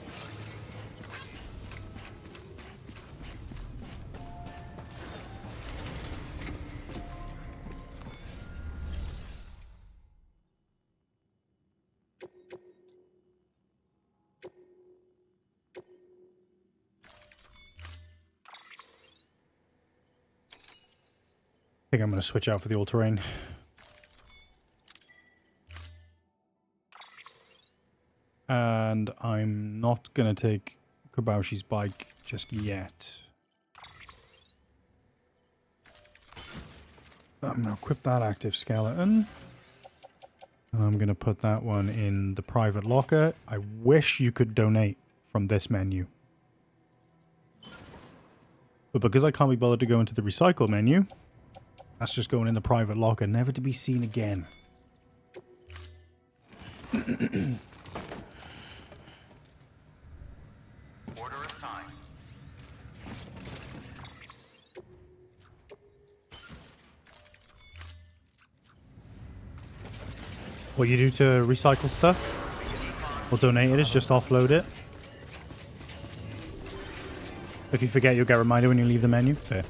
I think I'm going to switch out for the all-terrain. And I'm not going to take Kobaushi's bike just yet. I'm going to equip that active skeleton. And I'm going to put that one in the private locker. I wish you could donate from this menu. But because I can't be bothered to go into the recycle menu, that's just going in the private locker, never to be seen again. Order assigned. What you do to recycle stuff or donate it is just offload it. If you forget, you'll get a reminder when you leave the menu. Fair.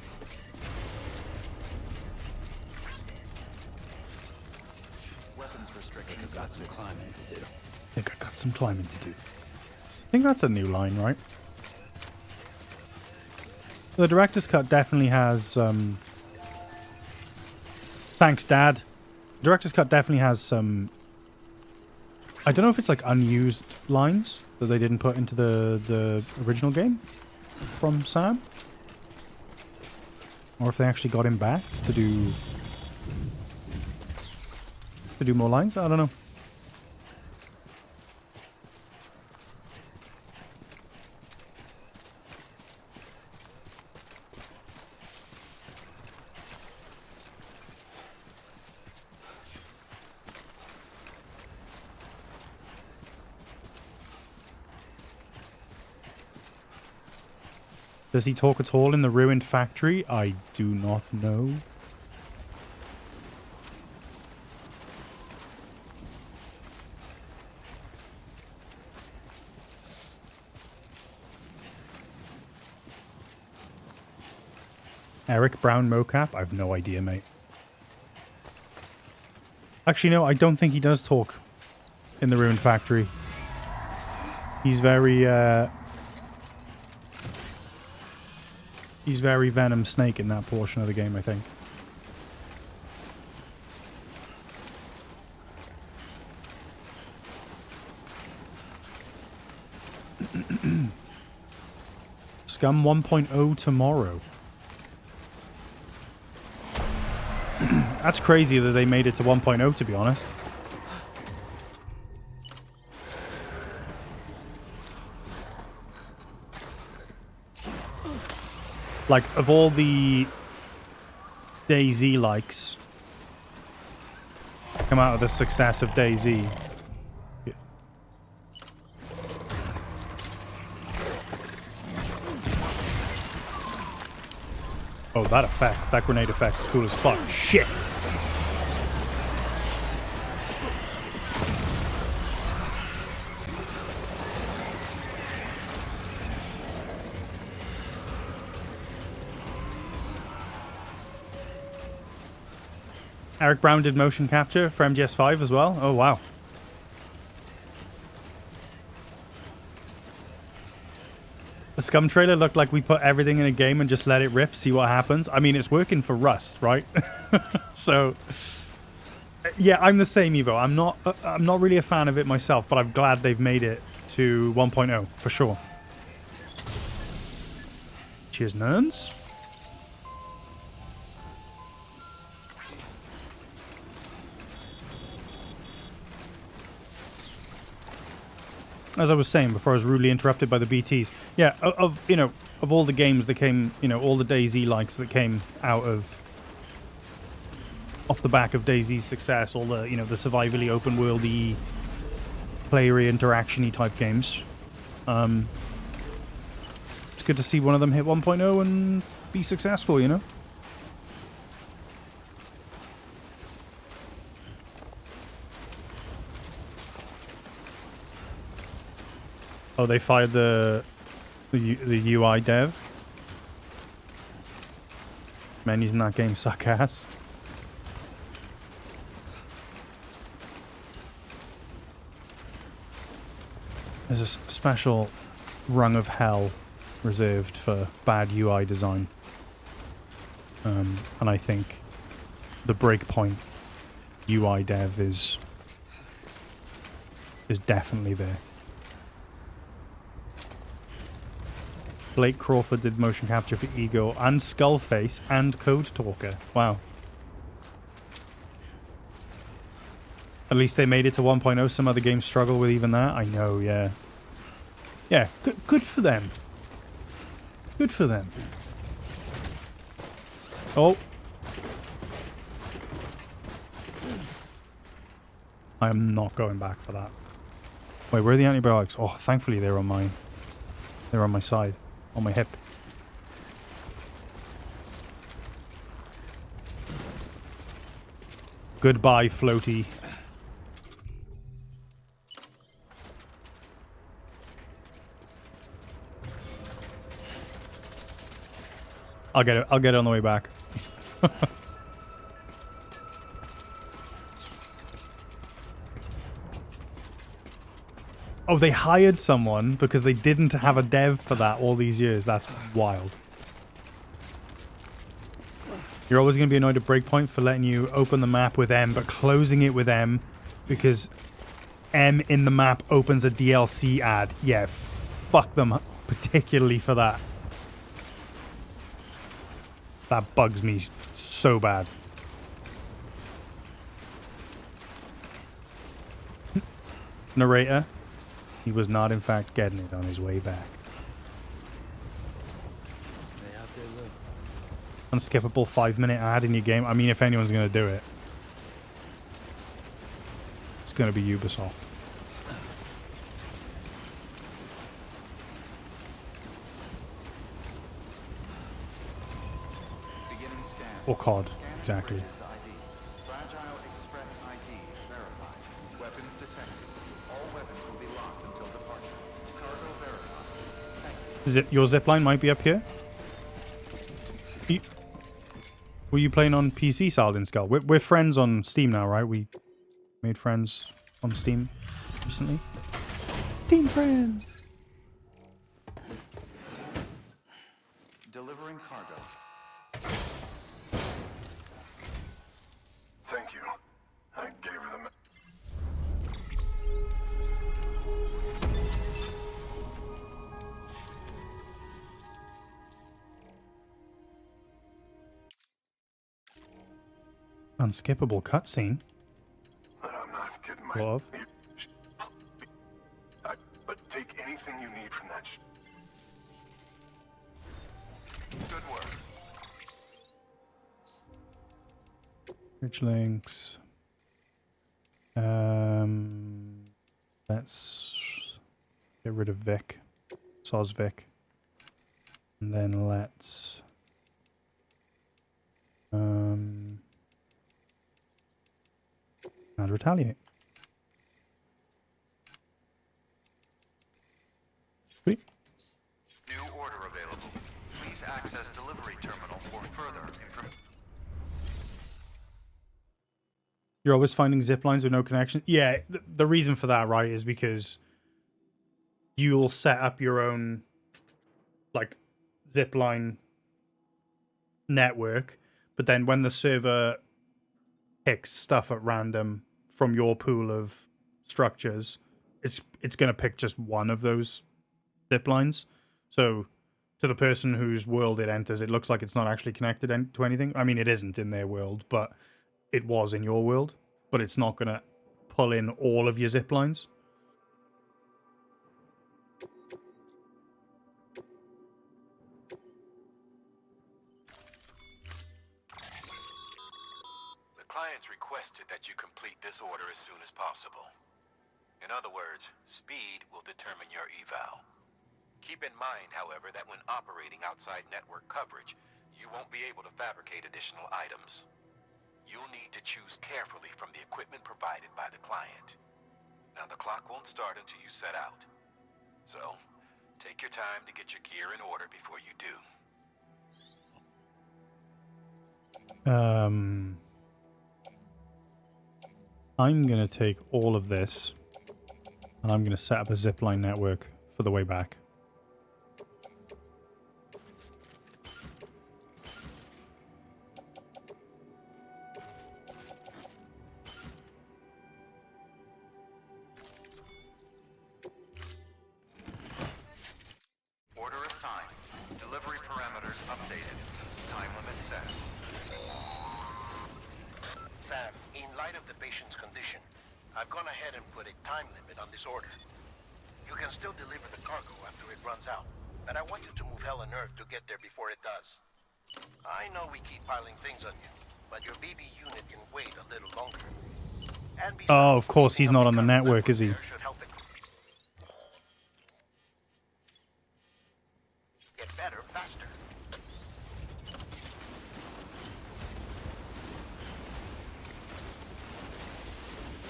I think I got some climbing to do. I think that's a new line, right? The director's cut definitely has thanks, Dad. The director's cut definitely has some, I don't know if it's like unused lines that they didn't put into the original game from Sam, or if they actually got him back to do more lines. I don't know. Does he talk at all in the ruined factory? I do not know. Eric Brown mocap? I have no idea, mate. Actually, no, I don't think he does talk in the ruined factory. He's very, he's very Venom Snake in that portion of the game, I think. Scum 1.0 tomorrow. That's crazy that they made it to 1.0, to be honest. Like, of all the DayZ likes come out of the success of DayZ. Oh, that effect. That grenade effect's cool as fuck. Shit! Eric Brown did motion capture for MGS5 as well. Oh, wow. The Scum trailer looked like we put everything in a game and just let it rip, see what happens. I mean, it's working for Rust, right? So, yeah, I'm the same, Evo. I'm not really a fan of it myself, but I'm glad they've made it to 1.0 for sure. Cheers, nerds. As I was saying before, I was rudely interrupted by the BTs. Yeah, of all the games that came, all the DayZ likes that came out of off the back of DayZ's success, all the the survivally open worldy, player interaction-y type games. It's good to see one of them hit 1.0 and be successful, Oh, they fired the UI dev. Menus in that game suck ass. There's a special rung of hell reserved for bad UI design. And I think the Breakpoint UI dev is definitely there. Blake Crawford did motion capture for Ego and Skullface and Code Talker. Wow. At least they made it to 1.0. Some other games struggle with even that. I know, yeah. Yeah, good for them. Good for them. Oh. I am not going back for that. Wait, where are the antibiotics? Oh, thankfully they're on my... They're on my side. On my hip. Goodbye, floaty. I'll get it. I'll get it on the way back. Oh, they hired someone because they didn't have a dev for that all these years. That's wild. You're always going to be annoyed at Breakpoint for letting you open the map with M, but closing it with M because M in the map opens a DLC ad. Yeah, fuck them particularly for that. That bugs me so bad. Narrator. He was not, in fact, getting it on his way back. Unskippable 5-minute ad in your game. I mean, if anyone's going to do it, it's going to be Ubisoft. Or COD, exactly. Your zipline might be up here. Were you playing on PC, Saladin Skull? We're friends on Steam now, right? We made friends on Steam recently. Team friends. Delivering cargo. Thank you. I gave her the... Unskippable cutscene. But I'm not getting my... Love. But take anything you need from that Good work. Bridge links. Let's get rid of Vic. Soz Vic. And then let's and retaliate. Sweet. New order available. Please access delivery terminal for further information. You're always finding zip lines with no connection. Yeah, the reason for that, right, is because you'll set up your own like zip line network, but then when the server picks stuff at random from your pool of structures, it's going to pick just one of those zip lines. So to the person whose world it enters, it looks like it's not actually connected to anything. I mean, it isn't in their world, but it was in your world. But it's not going to pull in all of your zip lines. The clients requested that you complete this order as soon as possible. In other words, speed will determine your eval. Keep in mind, however, that when operating outside network coverage, you won't be able to fabricate additional items. You'll need to choose carefully from the equipment provided by the client. Now, the clock won't start until you set out. So, take your time to get your gear in order before you do. I'm going to take all of this, and I'm going to set up a zipline network for the way back. Order assigned. Delivery parameters updated. Time limit set. Sam, in light of the patient's condition, I've gone ahead and put a time limit on this order. You can still deliver the cargo after it runs out, but I want you to move hell and earth to get there before it does. I know we keep piling things on you, but your BB unit can wait a little longer. And besides, Oh, of course he's not on the network, is he? should help it get better faster.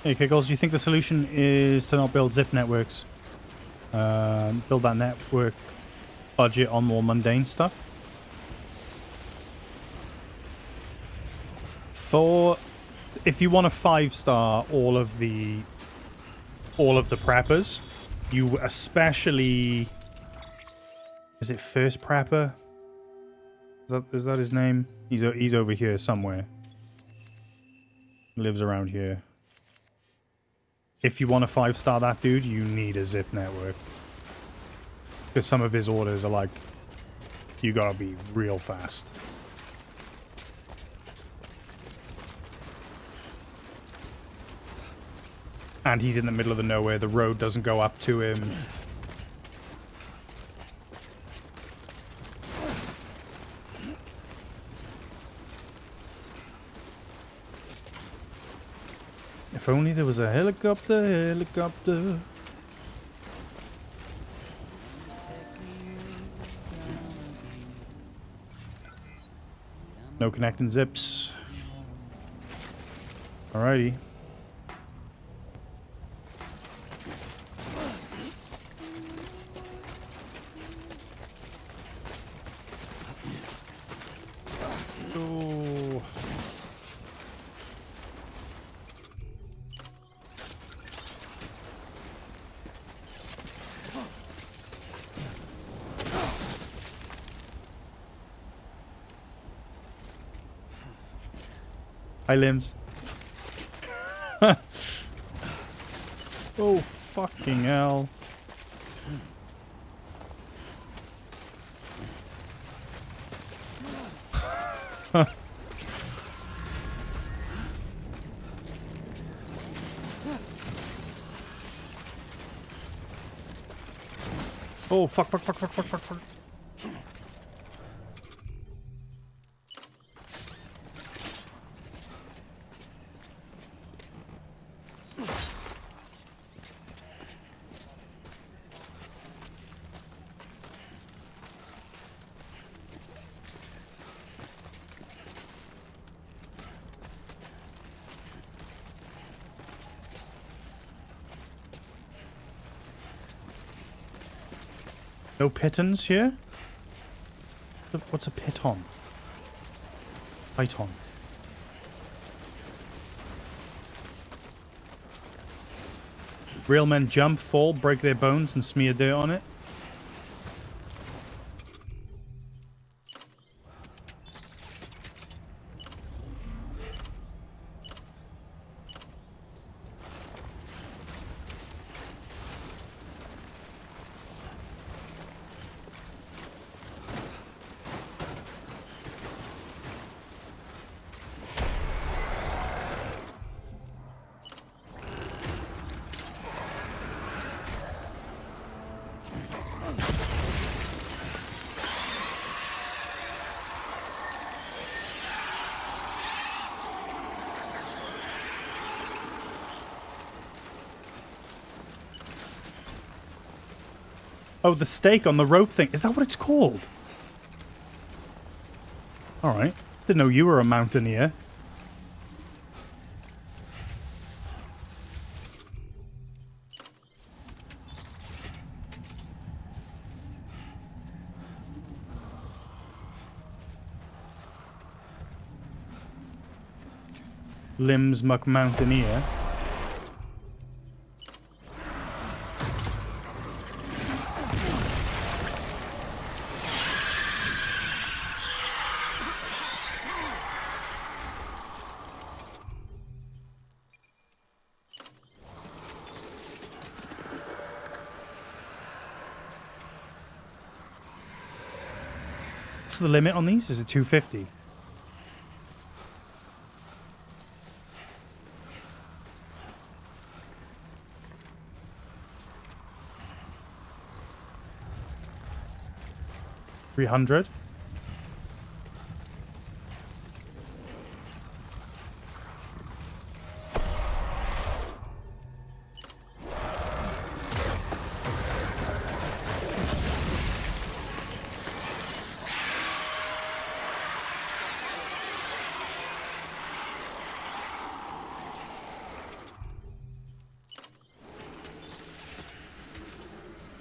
Hey, Kiggles, do you think the solution is to not build zip networks? Build that network budget on more mundane stuff? If you want to 5-star all of the preppers, you especially... Is it First Prepper? Is that his name? He's over here somewhere. He lives around here. If you want to 5-star that dude, you need a zip network. Because some of his orders are like, you gotta be real fast. And he's in the middle of the nowhere. The road doesn't go up to him. If only there was a helicopter. No connecting zips. Alrighty. Oh. Hi, limbs. Oh, fucking hell. Oh, fuck. No pitons here? What's a piton? Python. Real men jump, fall, break their bones, and smear dirt on it. Oh, the stake on the rope thing. Is that what it's called? Alright. Didn't know you were a mountaineer. Limbs Muck Mountaineer. What's the limit on these? Is it 250? $300?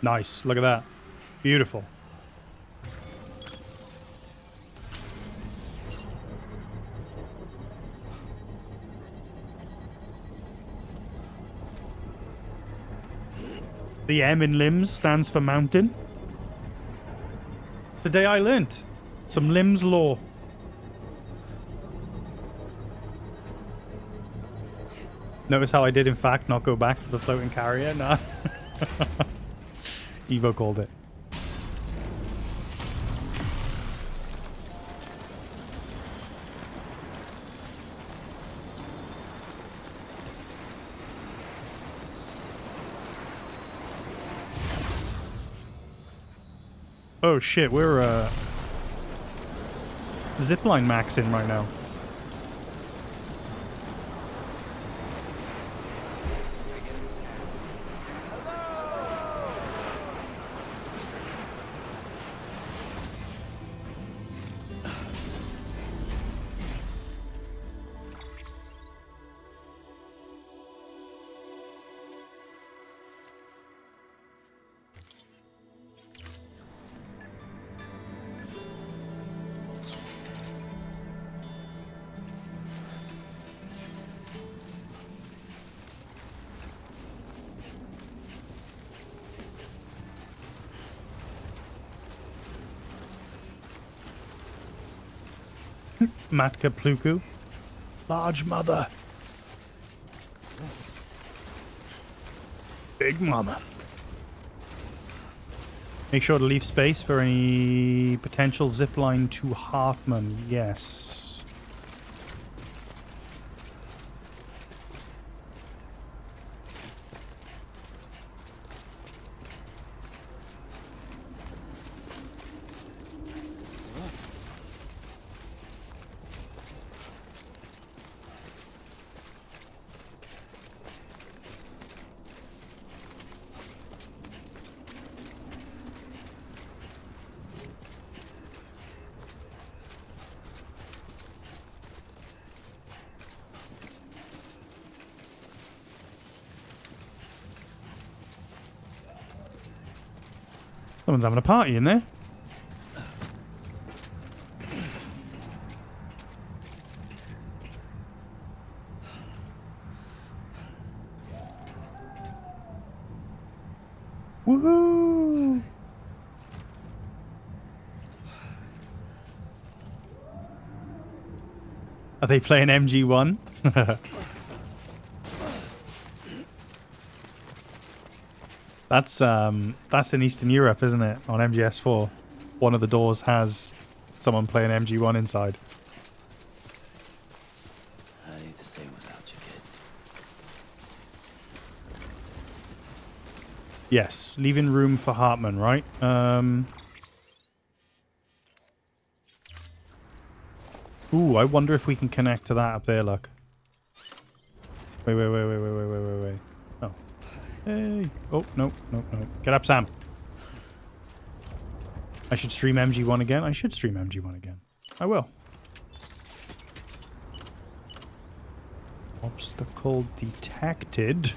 Nice. Look at that. Beautiful. The M in limbs stands for mountain. Today I learnt some limbs lore. Notice how I did in fact not go back for the floating carrier? Nah. Evo called it. Oh shit, we're zipline maxing right now. Matka Pluku. Large mother. Big mama. Make sure to leave space for any potential zipline to Hartman. Yes. Someone's having a party in there. Woohoo! Are they playing MG1? That's in Eastern Europe, isn't it? On MGS4. One of the doors has someone playing MG1 inside. I ain't the same without you, kid. Yes, leaving room for Hartman, right? Ooh, I wonder if we can connect to that up there, look. Wait. Oh. Hey. Oh, no. Get up, Sam. I should stream MG1 again. I should stream MG1 again. I will. Obstacle detected.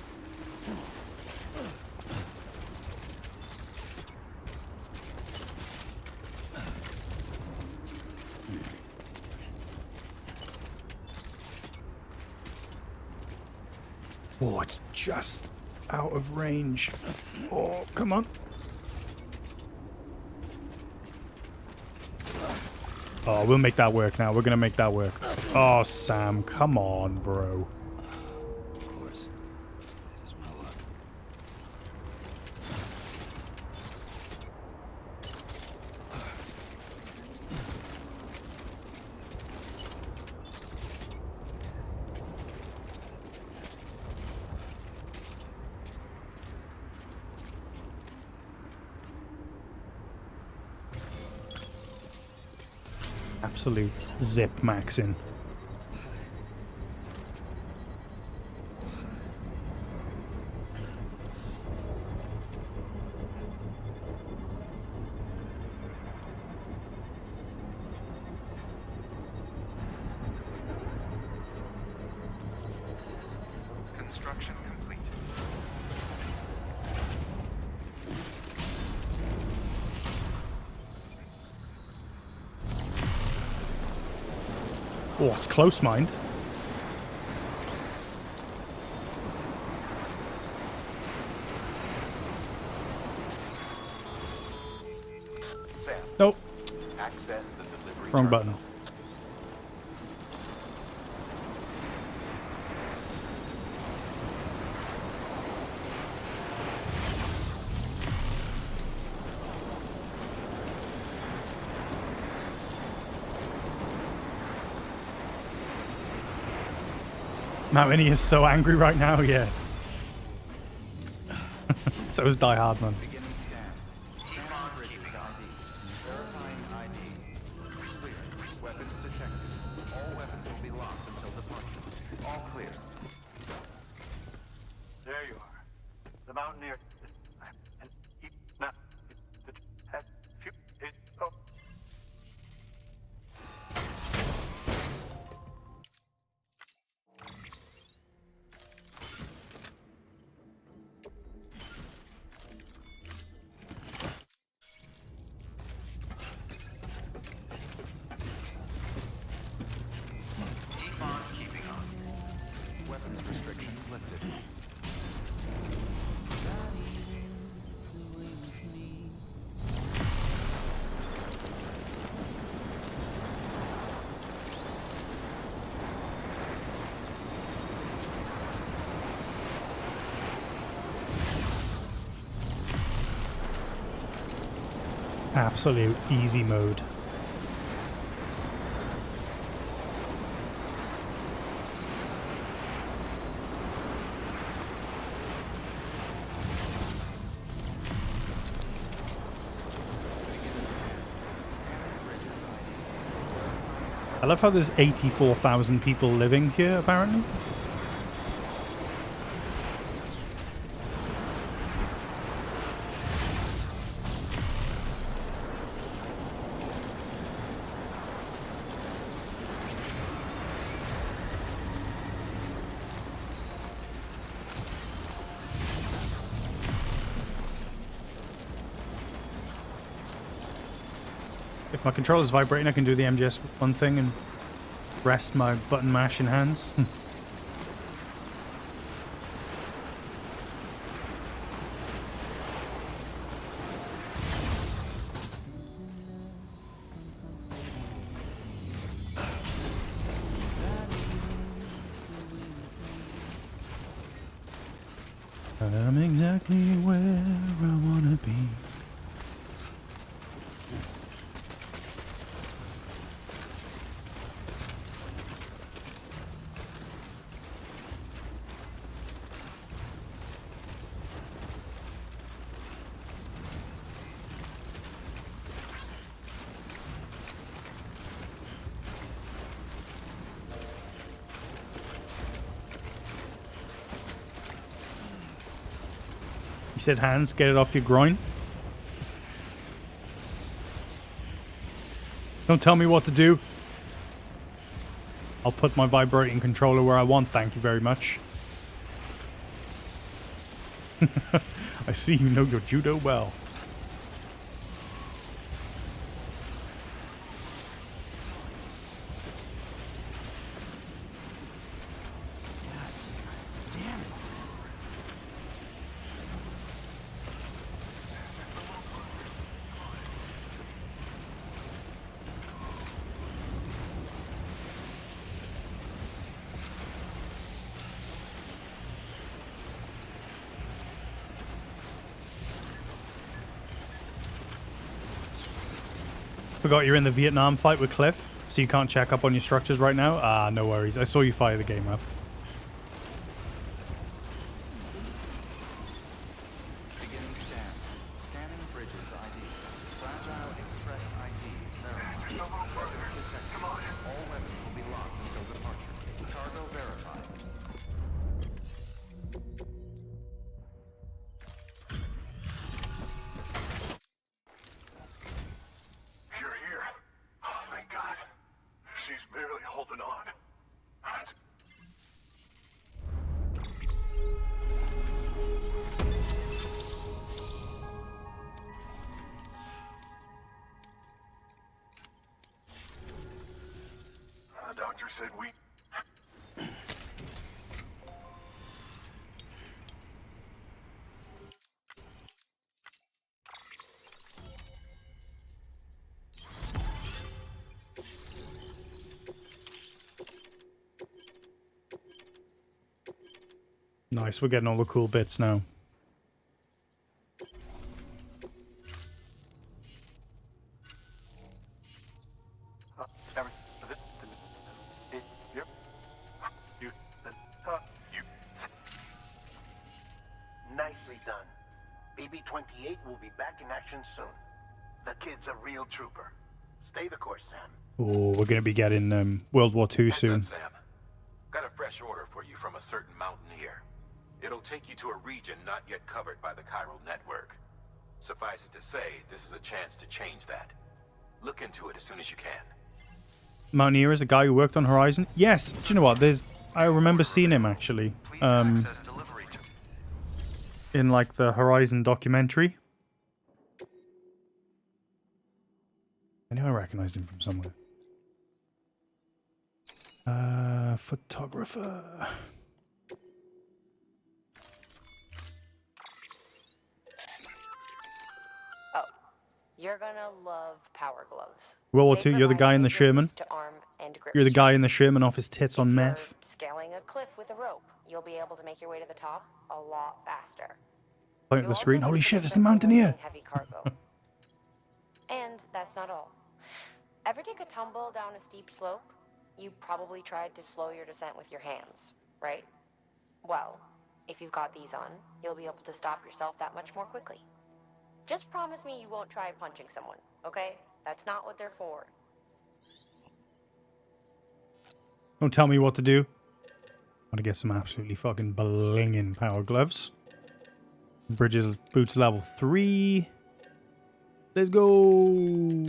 Oh, it's just out of range. Oh, come on. Oh, we'll make that work now. We're going to make that work. Oh, Sam, come on, bro. Of course. Just my luck. Absolute zip maxing. Construction complete. Oh, it's close, mind. Sam, Nope. access the delivery Wrong terminal. button. Matt Winnie is so angry right now, yeah. So is Die Hard, man. Beginning scan. Scan bridges ID. Verifying ID. Clear. Weapons detected. All weapons will be locked until departure. All clear. There you are. The Mountaineer. And he not had few. Oh. Econ keeping on. Weapons restrictions lifted. Absolute easy mode. I love how there's 84,000 people living here, apparently. If my controller's vibrating, I can do the MGS1 thing and rest my button mashing hands. I'm exactly where I wanna be. You said hands, get it off your groin. Don't tell me what to do. I'll put my vibrating controller where I want, thank you very much. I see you know your judo well. Forgot you're in the Vietnam fight with Cliff, so you can't check up on your structures right now? Ah, no worries. I saw you fire the game up. Beginning scan. Scanning bridges ID. Fragile Express ID. Verified. Weapons detected. All weapons will be locked until departure. Cargo verified. You're here. Oh, thank God. She's barely holding on. The doctor said we... Nice, we're getting all the cool bits now. Nicely done. BB-28 will be back in action soon. The kid's a real trooper. Stay the course, Sam. Oh, we're going to be getting World War II Heads soon. up, Sam. Got a fresh order for you from a certain mountaineer. It'll take you to a region not yet covered by the chiral network. Suffice it to say, this is a chance to change that. Look into it as soon as you can. Mountaineer is a guy who worked on Horizon? Yes. Do you know what? I remember seeing him, actually. Please access delivery to... In, like, the Horizon documentary. I knew I recognized him from somewhere. Photographer. Oh, you're gonna love power gloves. World War They II, you're the provide guy in the major Sherman. use to arm and grip You're the guy in the strength. Sherman off his tits on If you're meth. scaling a cliff with a rope, you'll be able to make your way to the top a lot faster. Point at You'll the also screen. need Holy some shit, it's the equipment for Mountaineer. lifting heavy cargo. And that's not all. Ever take a tumble down a steep slope? You probably tried to slow your descent with your hands, right? Well, if you've got these on, you'll be able to stop yourself that much more quickly. Just promise me you won't try punching someone, okay? That's not what they're for. Don't tell me what to do. Want to get some absolutely fucking blinging power gloves. Bridges boots level 3. Let's go.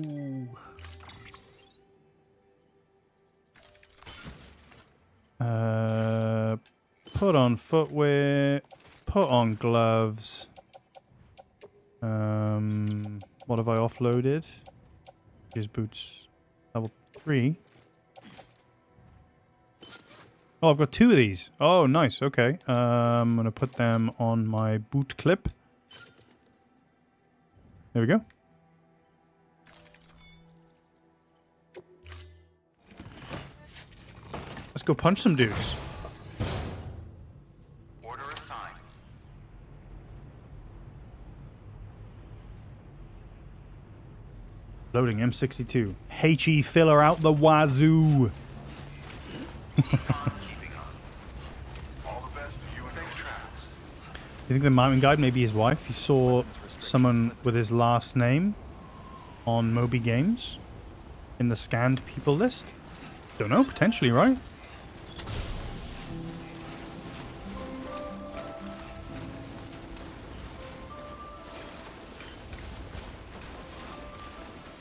Put on footwear. Put on gloves. What have I offloaded? Here's boots level 3. Oh, I've got 2 of these. Oh, nice. Okay. I'm going to put them on my boot clip. There we go. Let's go punch some dudes. Order assigned. Loading M62. HE filler out the wazoo. You think the mountain guide may be his wife? He saw someone with his last name on Moby Games in the scanned people list. Don't know, potentially, right?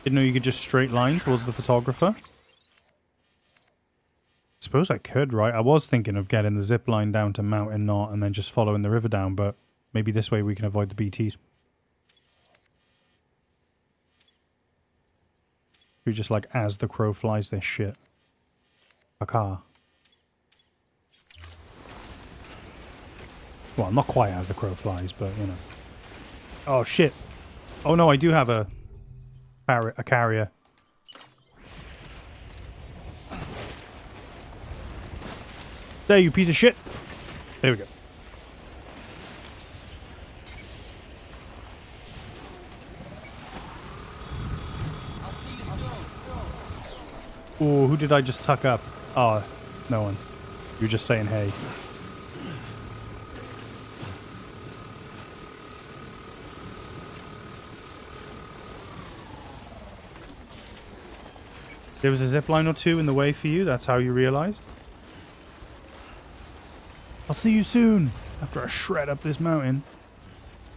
Didn't know you could just straight line towards the photographer. Suppose I could, right? I was thinking of getting the zip line down to Mountain Knot and then just following the river down, but maybe this way we can avoid the BTs. We just like as the crow flies this shit. A car. Well, not quite as the crow flies, but you know. Oh shit. Oh no, I do have a carrier. There, you piece of shit. There we go. Ooh, who did I just tuck up? Oh, no one. You were just saying hey. There was a zipline or two in the way for you? That's how you realized? I'll see you soon, after I shred up this mountain.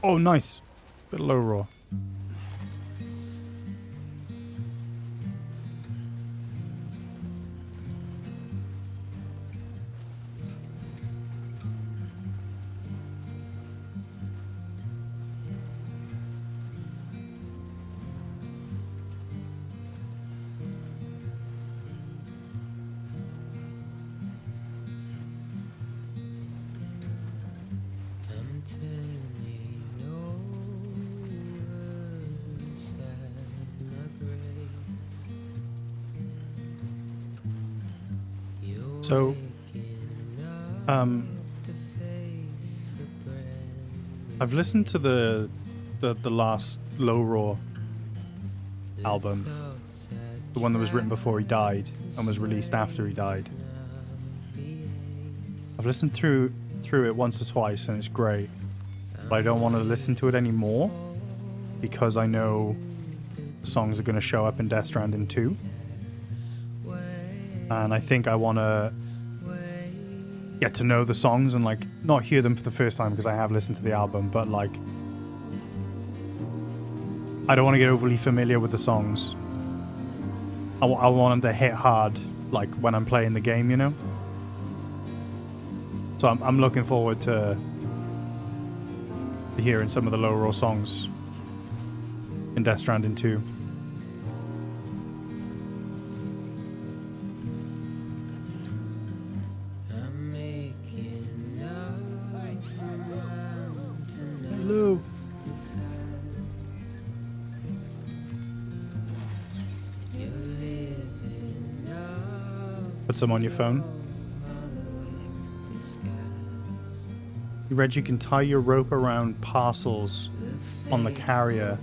Oh, nice. Bit of low roar. So, I've listened to the last Low Roar album, the one that was written before he died and was released after he died. I've listened through it once or twice and it's great, but I don't want to listen to it anymore because I know the songs are going to show up in Death Stranding 2. And I think I want to get to know the songs and, like, not hear them for the first time because I have listened to the album, but, like, I don't want to get overly familiar with the songs. I want them to hit hard, like, when I'm playing the game, you know? So I'm looking forward to hearing some of the Low Roar songs in Death Stranding 2. Hello. Put some on your phone. You read you can tie your rope around parcels on the carrier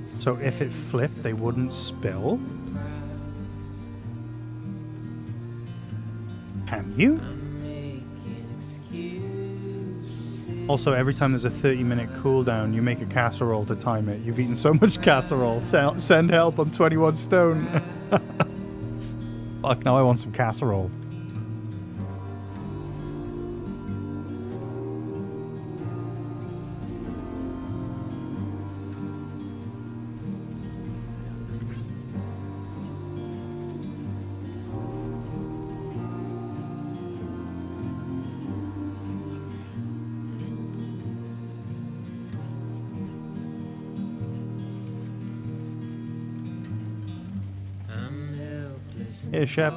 so if it flipped they wouldn't spill. Can you? Also, every time there's a 30-minute cooldown, you make a casserole to time it. You've eaten so much casserole. Send help, I'm 21 stone. Fuck, now I want some casserole. Hey, Shep.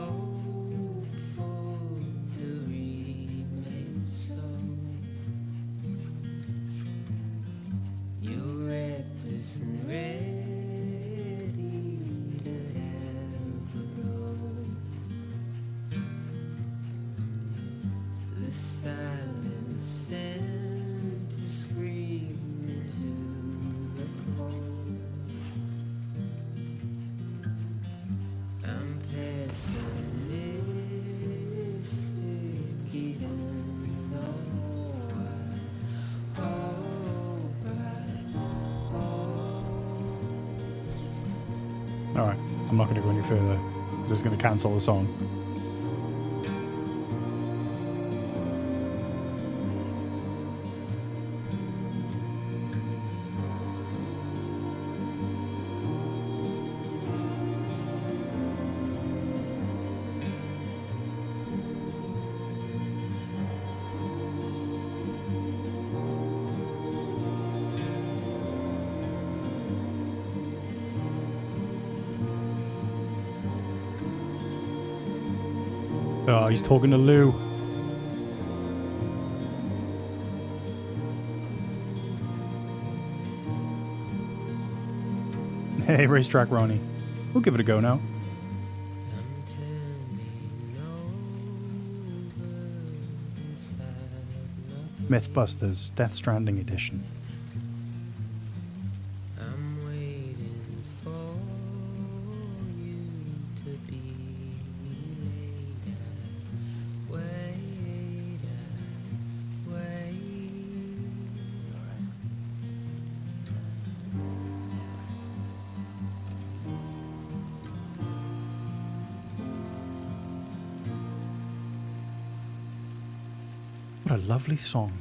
I'm not going to go any further. This is going to cancel the song. Oh, he's talking to Lou. Hey, Racetrack Ronnie. We'll give it a go now. Mythbusters, Death Stranding Edition. What a lovely song.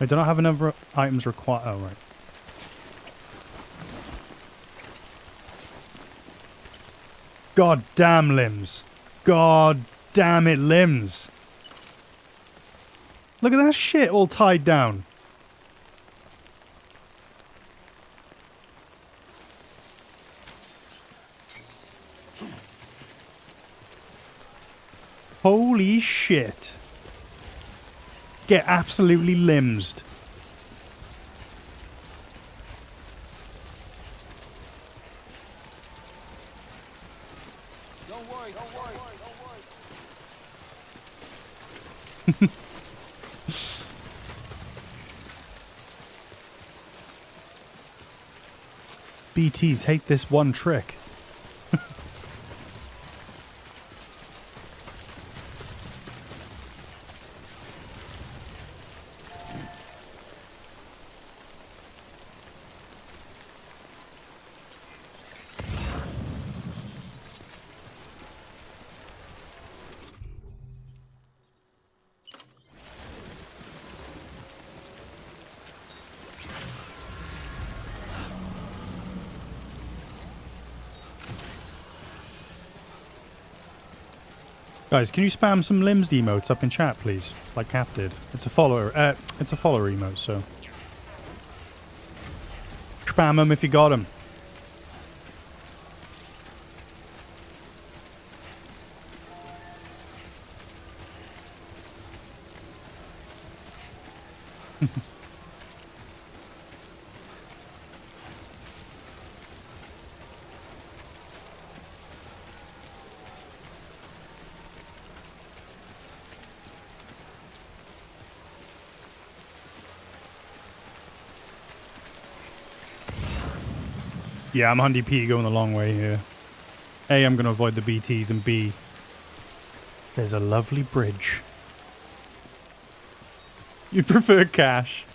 I do not have enough items required. Oh, right. God damn limbs. God damn it, limbs. Look at that shit all tied down. Holy shit. Get absolutely limsed. BTs hate this one trick. Guys, can you spam some limbs emotes up in chat, please? Like Cap did. It's a follower. It's a follower emote, so spam them if you got them. Yeah, I'm Hundy P going the long way here. A, I'm going to avoid the BTs, and B, there's a lovely bridge. You prefer cash.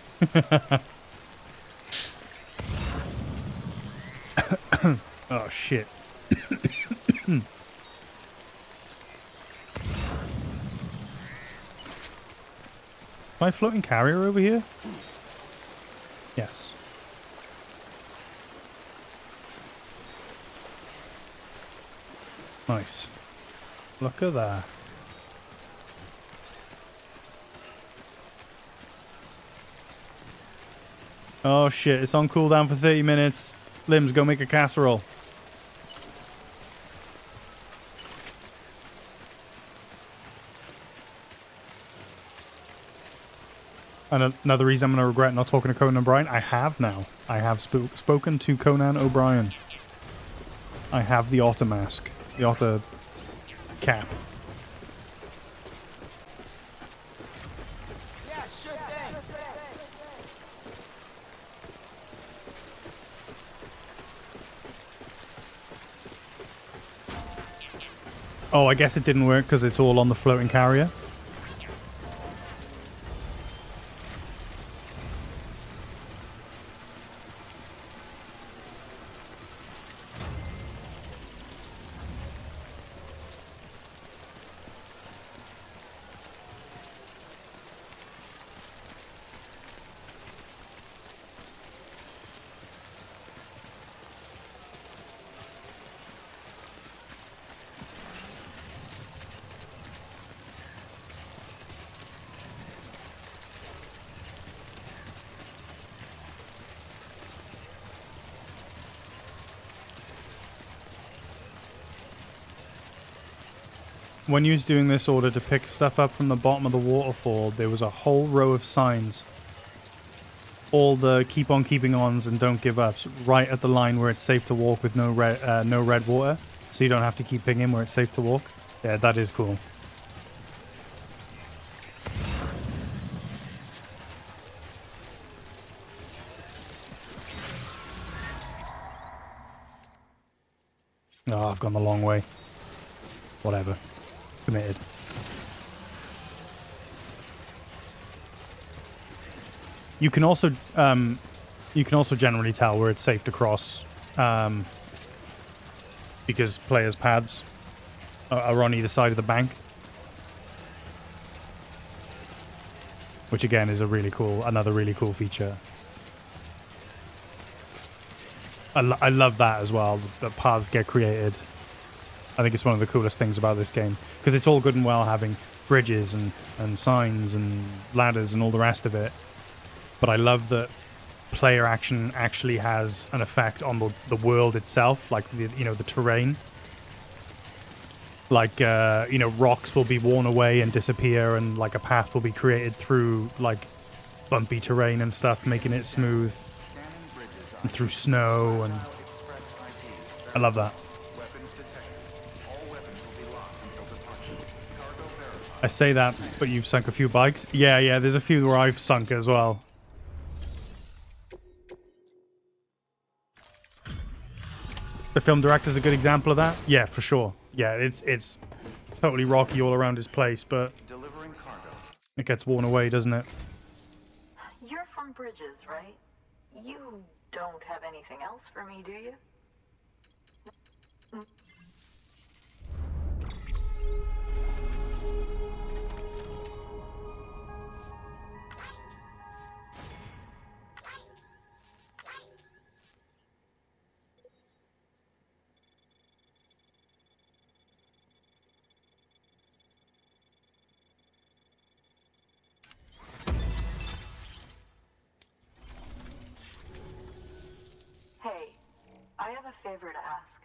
Oh, shit. My floating carrier over here? Yes. Nice. Look at that. Oh shit, it's on cooldown for 30 minutes. Limbs, go make a casserole. And another reason I'm going to regret not talking to Conan O'Brien, I have now. I have spoken to Conan O'Brien. I have the otter mask. The otter cap. Oh, I guess it didn't work because it's all on the floating carrier. When you was doing this order to pick stuff up from the bottom of the waterfall, there was a whole row of signs. All the keep on keeping ons and don't give ups right at the line where it's safe to walk with no red water. So you don't have to keep pinging where it's safe to walk. Yeah, that is cool. Oh, I've gone the long way. Whatever. Committed. You can also generally tell where it's safe to cross, because players' paths are on either side of the bank, which again is another really cool feature. I love that as well. The paths get created. I think it's one of the coolest things about this game, because it's all good and well having bridges and signs and ladders and all the rest of it, but I love that player action actually has an effect on the world itself, like the terrain. Like rocks will be worn away and disappear, and like a path will be created through like bumpy terrain and stuff, making it smooth, and through snow, and I love that. I say that, but you've sunk a few bikes. Yeah, there's a few where I've sunk as well. The film director's a good example of that. Yeah, for sure. Yeah, it's totally rocky all around his place, but it gets worn away, doesn't it? You're from Bridges, right? You don't have anything else for me, do you? Hey, I have a favor to ask.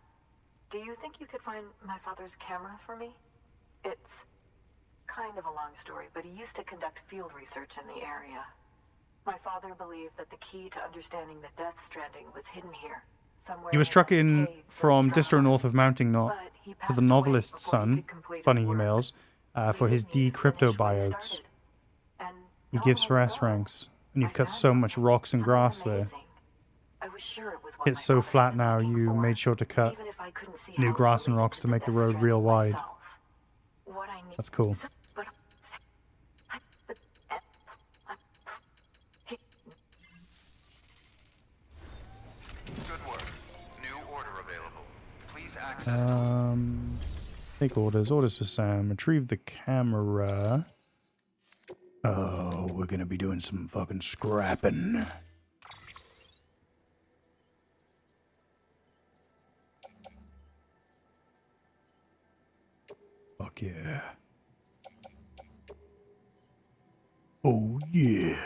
Do you think you could find my father's camera for me? It's kind of a long story, but he used to conduct field research in the area. My father believed that the key to understanding the Death Stranding was hidden here, somewhere. He was struck in from distro north of Mounting Knot to the novelist's son, funny emails, for his decrypto biotes. He gives for S ranks, and you've cut so much rocks and grass there. It's so flat now, you made sure to cut new grass and rocks to make the road real wide. That's cool. Good work. New order available. Please access. Take orders. Orders for Sam. Retrieve the camera. Oh, we're gonna be doing some fucking scrapping. Fuck yeah. Oh yeah.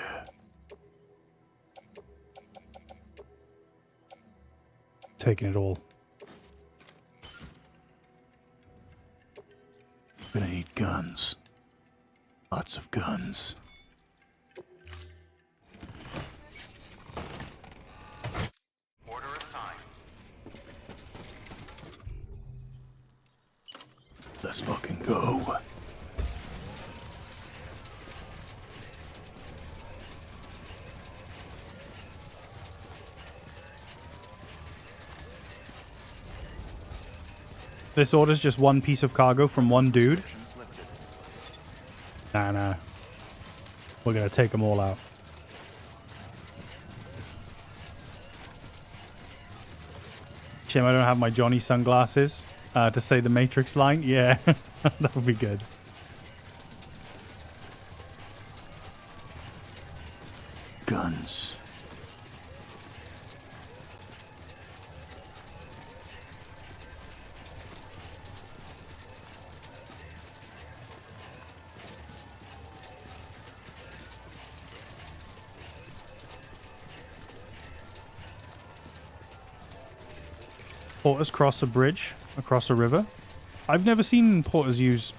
Taking it all. Gonna need guns. Lots of guns. Order assigned. Let's fucking go. This order's just one piece of cargo from one dude. Nah. We're gonna take them all out. Shame I don't have my Johnny sunglasses to say the Matrix line. Yeah, that would be good. Guns. Porters cross a bridge across a river. I've never seen porters use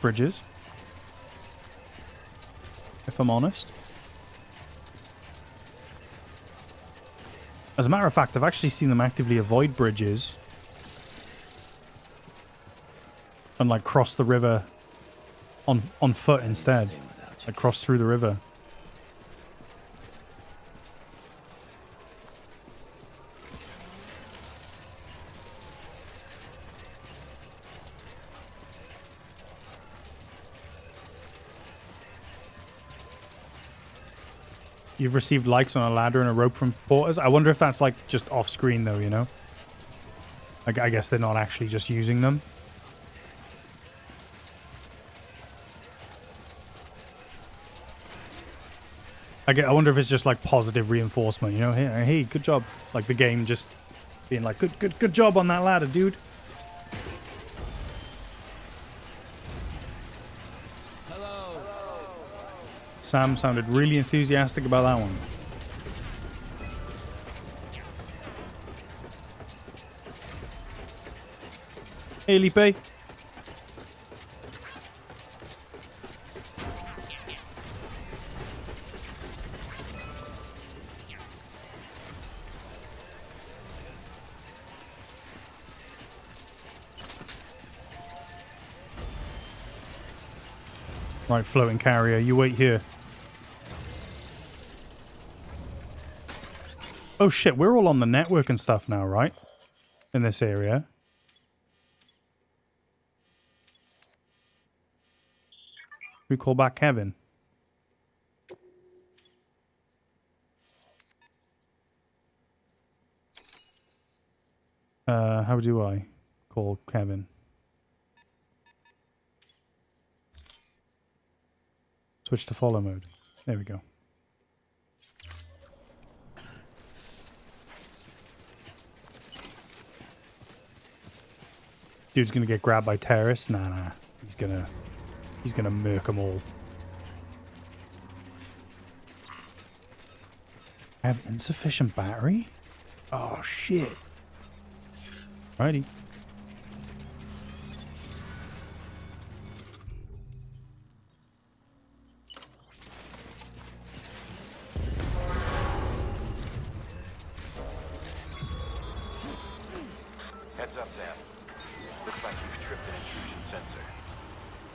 bridges, if I'm honest. As a matter of fact, I've actually seen them actively avoid bridges and like cross the river on foot instead, like cross through the river. You've received likes on a ladder and a rope from porters. I wonder if that's like just off screen though, you know? Like, I guess they're not actually just using them. I wonder if it's just like positive reinforcement, you know? Hey, good job. Like the game just being like, good job on that ladder, dude. Sam sounded really enthusiastic about that one. Hey, Lipe. Right, floating carrier, you wait here. Oh shit, we're all on the network and stuff now, right? In this area. We call back Kevin. How do I call Kevin? Switch to follow mode. There we go. Dude's gonna get grabbed by terrorists? Nah. He's gonna murk them all. I have insufficient battery? Oh shit. Righty. Heads up, Sam. Looks like you've tripped an intrusion sensor.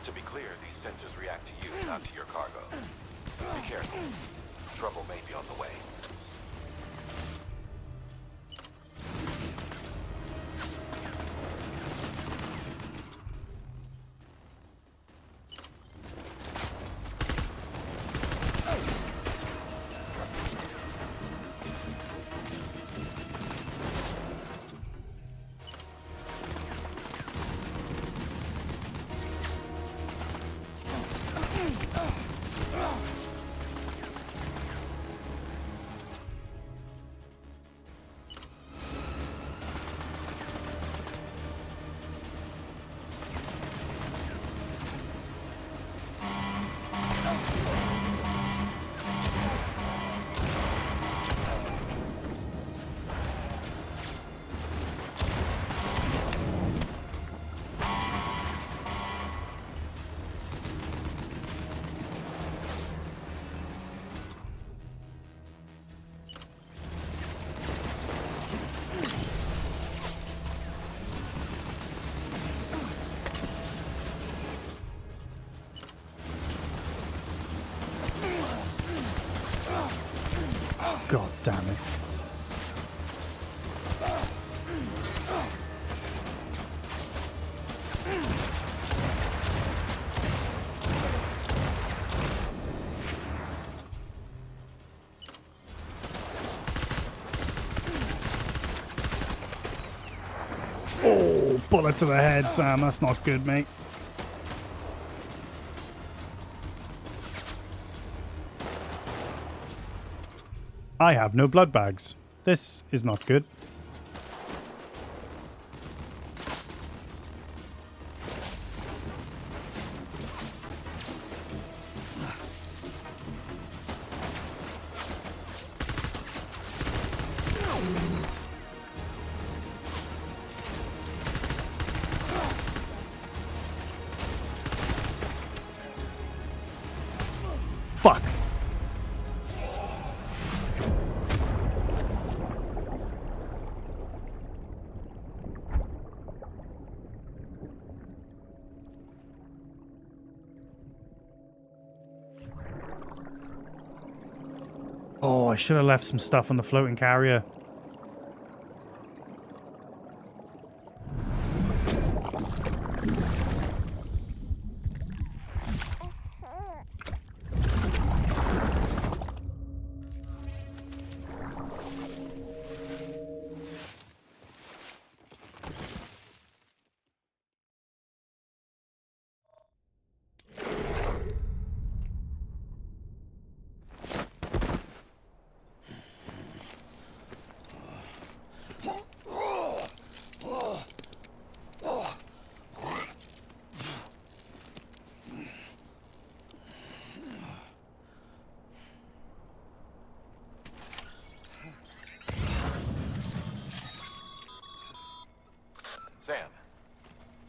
To be clear, these sensors react to you, not to your cargo. Be careful. Trouble may be on the way. God damn it. Oh, bullet to the head, Sam. That's not good, mate. I have no blood bags. This is not good. Fuck. Oh, I should have left some stuff on the floating carrier. Sam,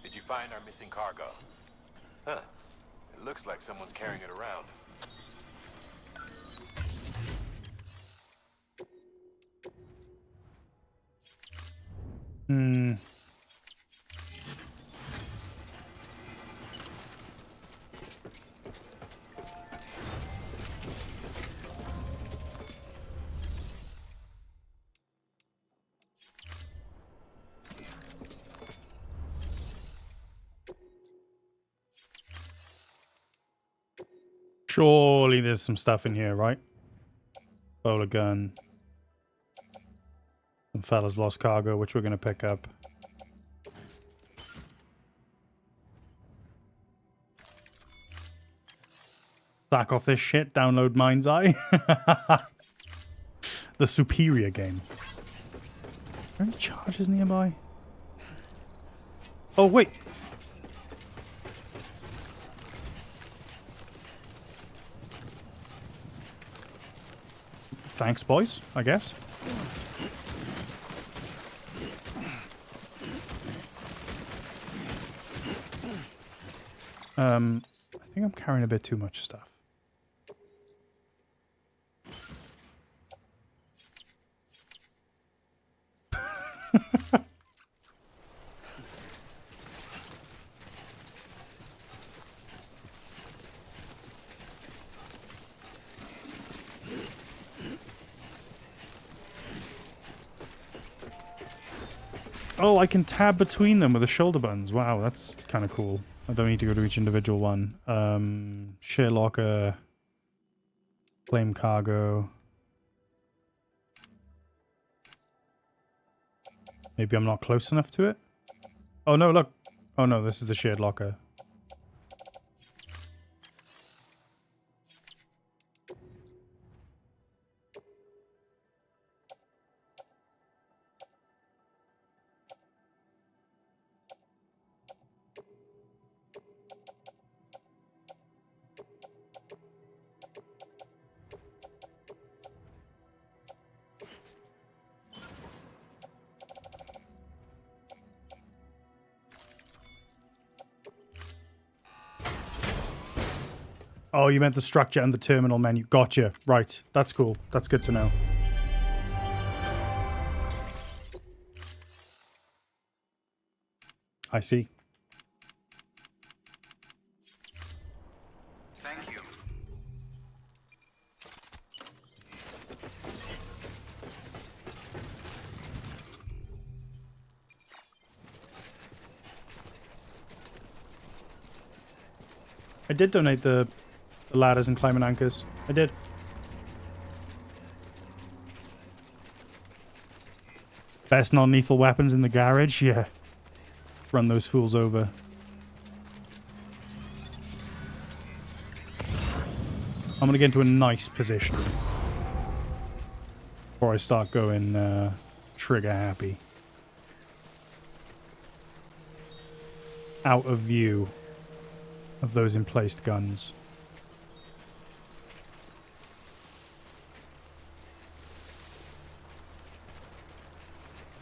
did you find our missing cargo? Huh. It looks like someone's carrying it around. Hmm. Surely there's some stuff in here, right? Bowler gun. Some fellas lost cargo, which we're going to pick up. Back off this shit. Download Mind's Eye. The superior game. Are there any charges nearby? Oh, wait. Thanks, boys, I guess. I think I'm carrying a bit too much stuff. Oh, I can tab between them with the shoulder buttons. Wow, that's kind of cool. I don't need to go to each individual one. Share locker. Claim cargo. Maybe I'm not close enough to it? Oh, no, look. Oh, no, this is the shared locker. Oh, you meant the structure and the terminal menu. Gotcha. Right. That's cool. That's good to know. I see. Thank you. I did donate the ladders and climbing anchors. I did. Best non-lethal weapons in the garage? Yeah. run those fools over. I'm gonna get into a nice position before I start going trigger happy. Out of view of those emplaced guns.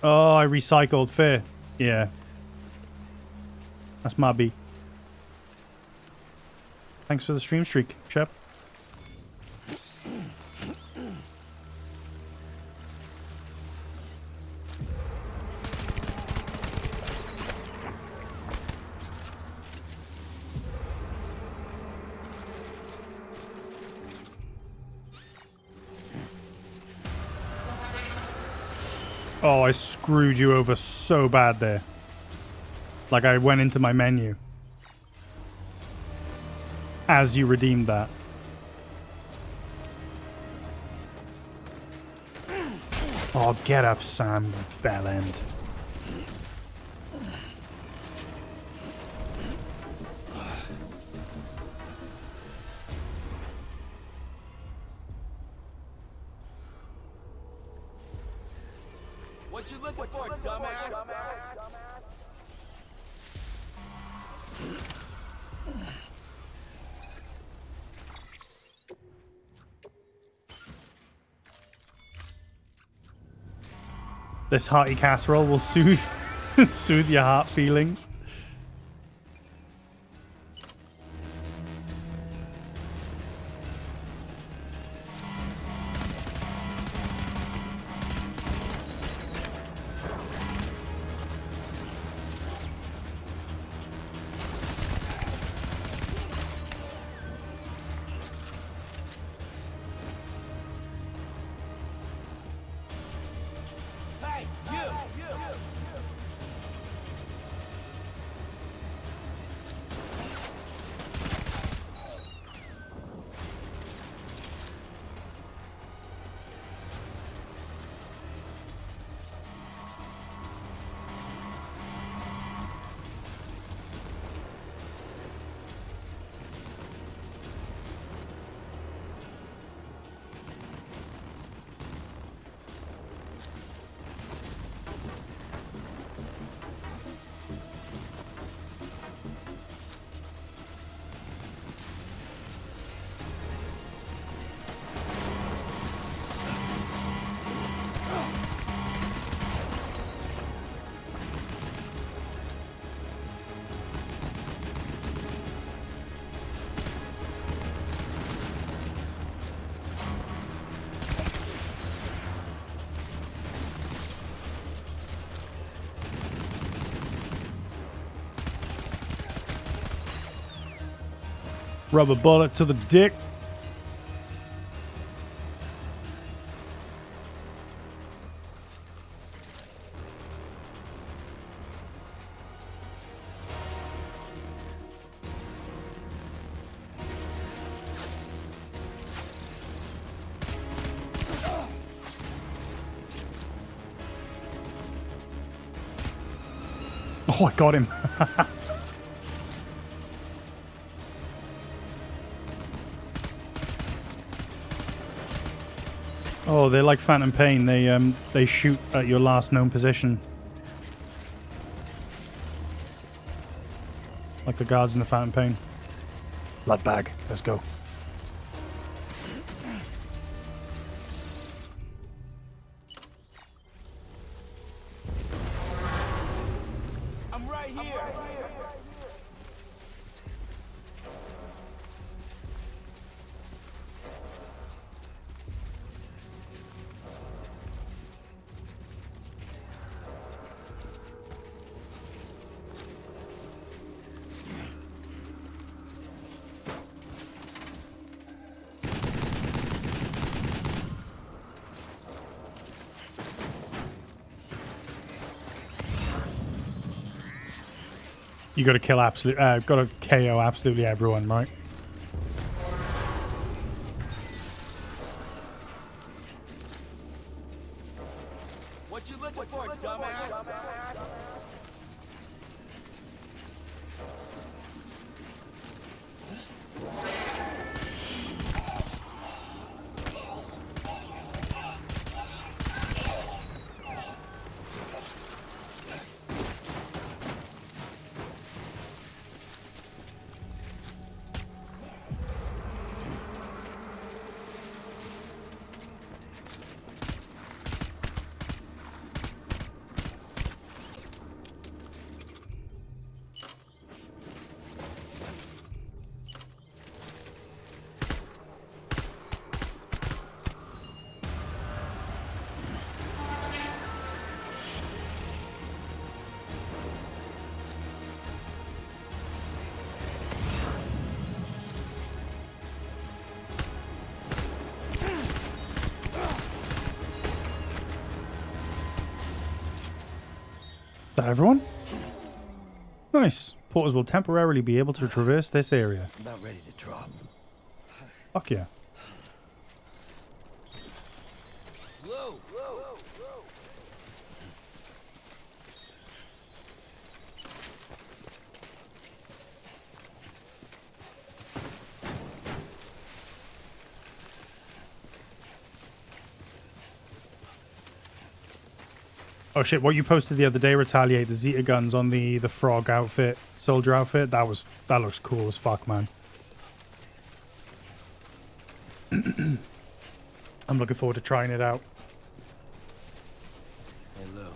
Oh, I recycled. Fair. Yeah. That's my beat. Thanks for the stream streak, Shep. Oh, I screwed you over so bad there. Like I went into my menu as you redeemed that. Oh, get up, Sam, you bellend. What you looking for, dumbass? This hearty casserole will soothe soothe your heart feelings. Hey, you! Rubber bullet to the dick. Oh, I got him. Oh, they're like Phantom Pain. They shoot at your last known position. Like the guards in the Phantom Pain. Blood bag. Let's go. I'm right here. You got to kill got to KO absolutely everyone, right? What you looking for, dumbass? that, everyone? Nice. Porters will temporarily be able to traverse this area. About ready to drop. Fuck yeah. Whoa, whoa. Oh shit, what you posted the other day, Retaliate, the Zeta guns on the frog outfit, soldier outfit, that looks cool as fuck, man. I'm looking forward to trying it out. Hello.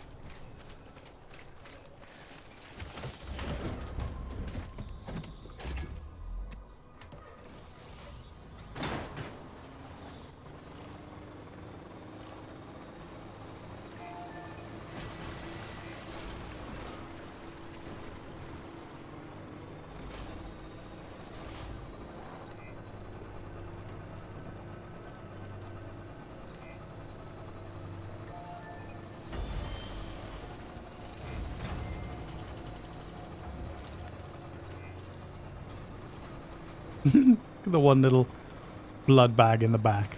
Look at the one little blood bag in the back.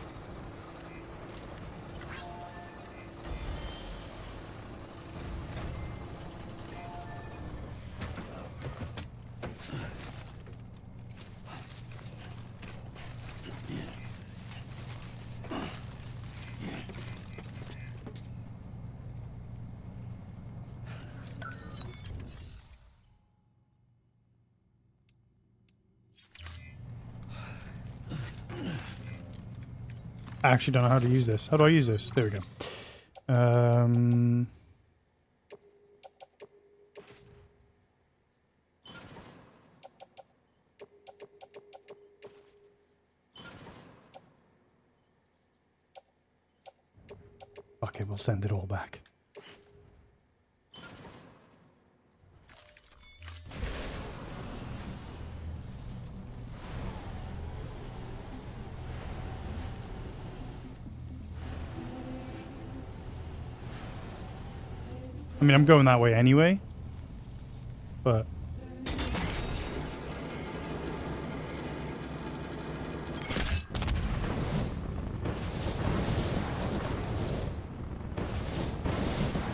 I actually don't know how to use this. How do I use this? There we go. Okay, we'll send it all back. I mean, I'm going that way anyway, but...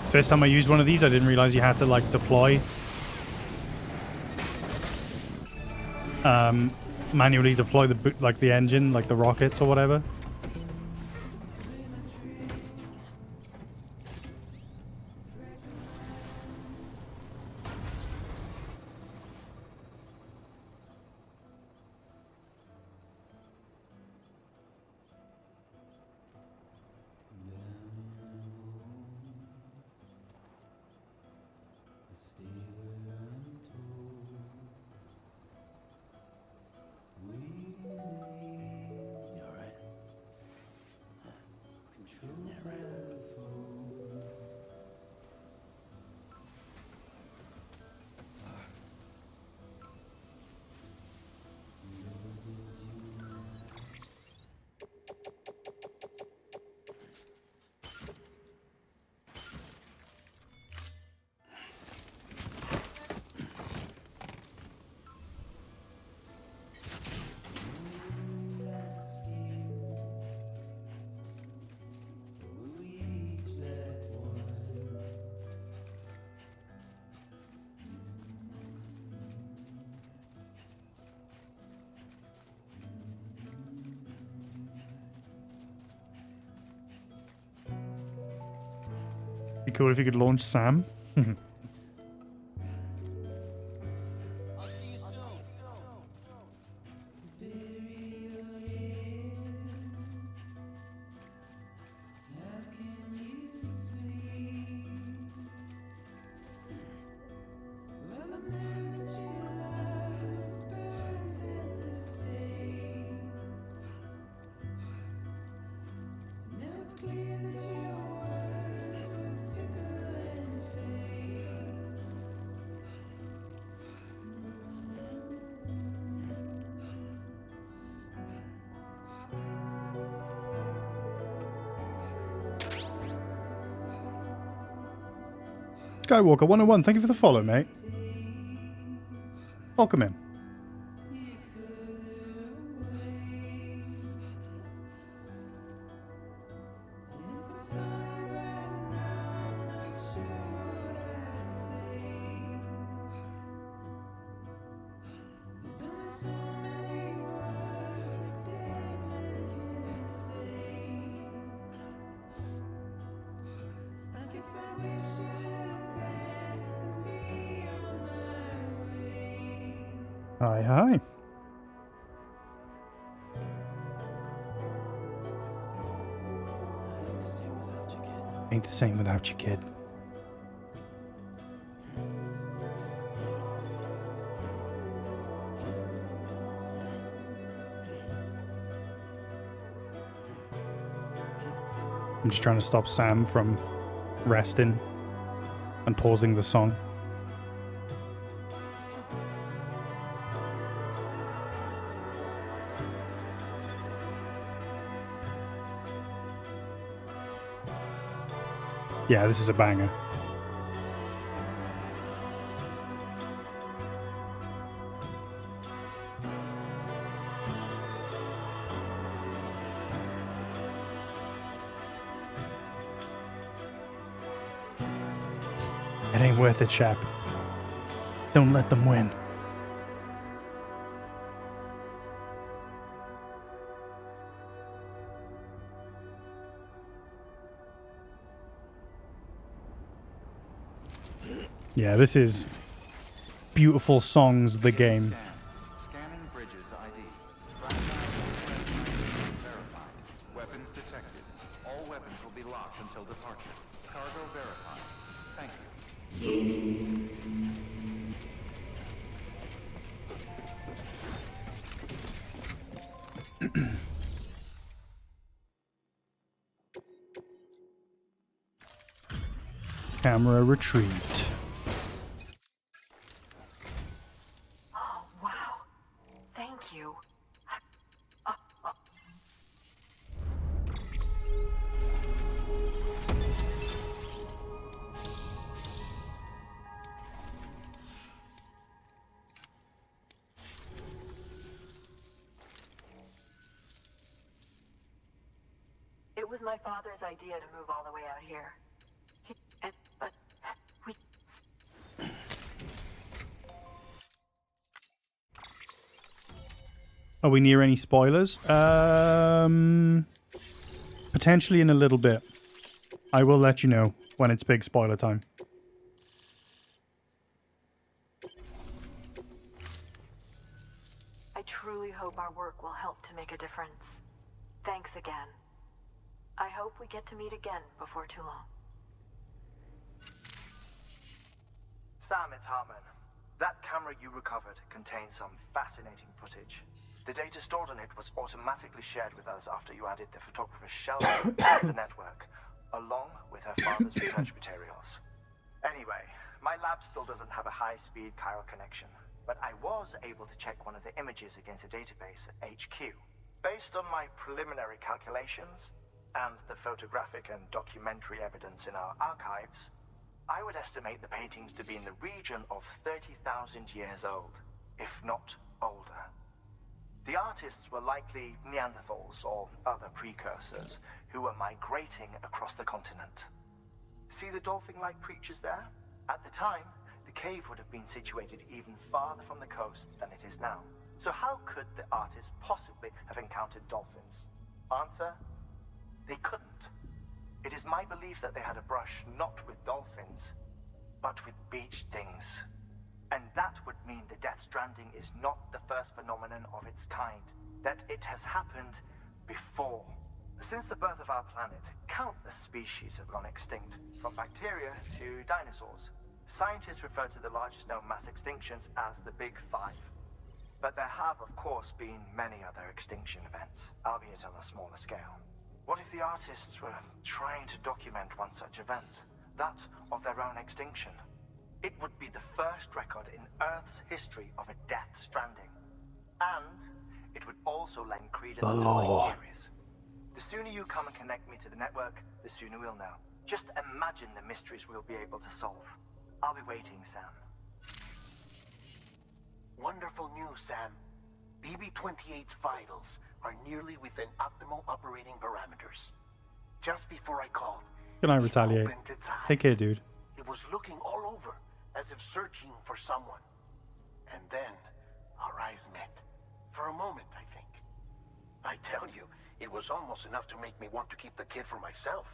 First time I used one of these, I didn't realize you had to, like, deploy. Manually deploy the engine, like the rockets or whatever. Be cool if you could launch Sam. Skywalker 101, thank you for the follow, mate. Welcome in. Hi, hi. Ain't the same without you, kid. I'm just trying to stop Sam from resting and pausing the song. Yeah, this is a banger. It ain't worth it, chap. Don't let them win. Yeah, this is beautiful songs, the game. Scanning bridges ID. Fragile express ID verified. Weapons detected. All weapons will be locked until departure. Cargo verified. Thank you. Camera retrieved. Oh, wow. Thank you. It was my father's idea to move all the way out here. But we... Are we near any spoilers? Potentially in a little bit. I will let you know when it's big spoiler time. I truly hope our work will help to make a difference. Thanks again. I hope we get to meet again before too long. Sam, it's Hartman. That camera you recovered contains some fascinating footage. The data stored on it was automatically shared with us after you added the photographer's shell to the network, along with her father's research materials. Anyway, my lab still doesn't have a high-speed chiral connection, but I was able to check one of the images against a database at HQ. Based on my preliminary calculations, and the photographic and documentary evidence in our archives, I would estimate the paintings to be in the region of 30,000 years old, if not older. The artists were likely Neanderthals or other precursors who were migrating across the continent. See the dolphin-like creatures there? At the time, the cave would have been situated even farther from the coast than it is now. So how could the artists possibly have encountered dolphins? Answer: they couldn't. It is my belief that they had a brush not with dolphins, but with beach things. And that would mean the Death Stranding is not the first phenomenon of its kind, that it has happened before. Since the birth of our planet, countless species have gone extinct, from bacteria to dinosaurs. Scientists refer to the largest known mass extinctions as the Big Five. But there have, of course, been many other extinction events, albeit on a smaller scale. What if the artists were trying to document one such event, that of their own extinction? It would be the first record in Earth's history of a Death Stranding. And it would also lend credence to my theories. The sooner you come and connect me to the network, the sooner we'll know. Just imagine the mysteries we'll be able to solve. I'll be waiting, Sam. Wonderful news, Sam. BB-28's vitals are nearly within optimal operating parameters. Just before I called, Can I it retaliate? opened its eyes. Take care, dude. It was looking all over, as if searching for someone. And then, our eyes met. For a moment, I think. I tell you, it was almost enough to make me want to keep the kid for myself.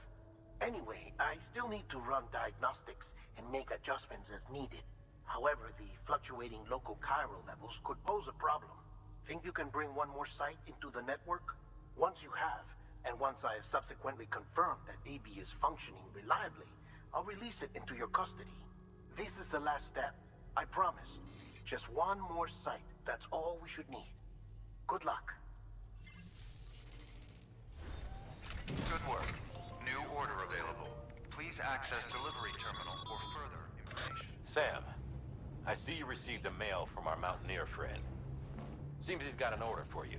Anyway, I still need to run diagnostics and make adjustments as needed. However, the fluctuating local chiral levels could pose a problem. Think you can bring one more site into the network? Once you have, and once I have subsequently confirmed that BB is functioning reliably, I'll release it into your custody. This is the last step, I promise. Just one more site, that's all we should need. Good luck. Good work. New order available. Please access delivery terminal for further information. Sam, I see you received a mail from our Mountaineer friend. Seems he's got an order for you.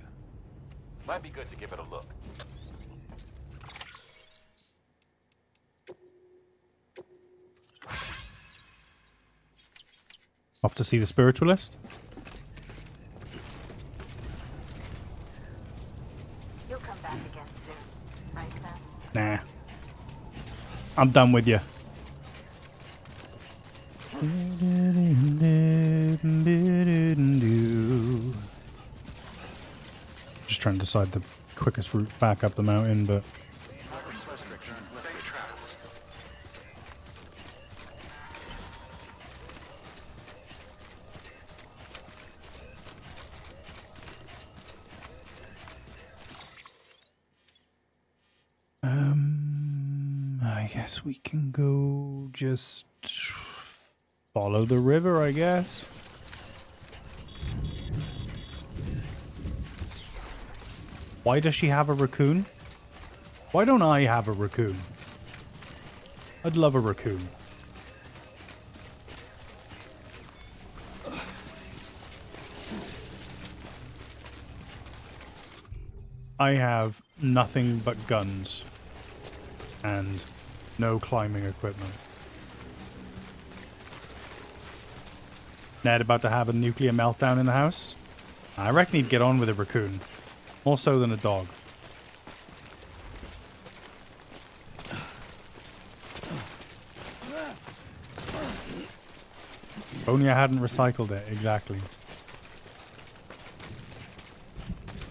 Might be good to give it a look. Off to see the spiritualist? You'll come back again soon, right, Sam? Nah. I'm done with you. Just trying to decide the quickest route back up the mountain, but Safe travels. I guess we can go just follow the river, I guess. Why does she have a raccoon? Why don't I have a raccoon? I'd love a raccoon. I have nothing but guns and no climbing equipment. Ned about to have a nuclear meltdown in the house? I reckon he'd get on with a raccoon. More so than a dog. If only I hadn't recycled it, exactly.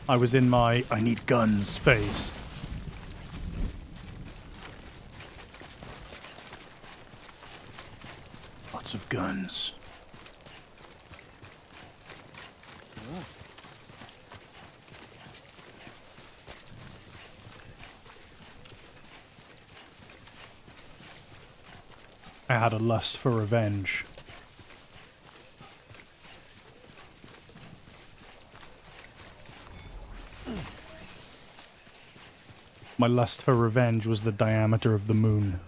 I was in my I need guns phase. Lots of guns. I had a lust for revenge. My lust for revenge was the diameter of the moon.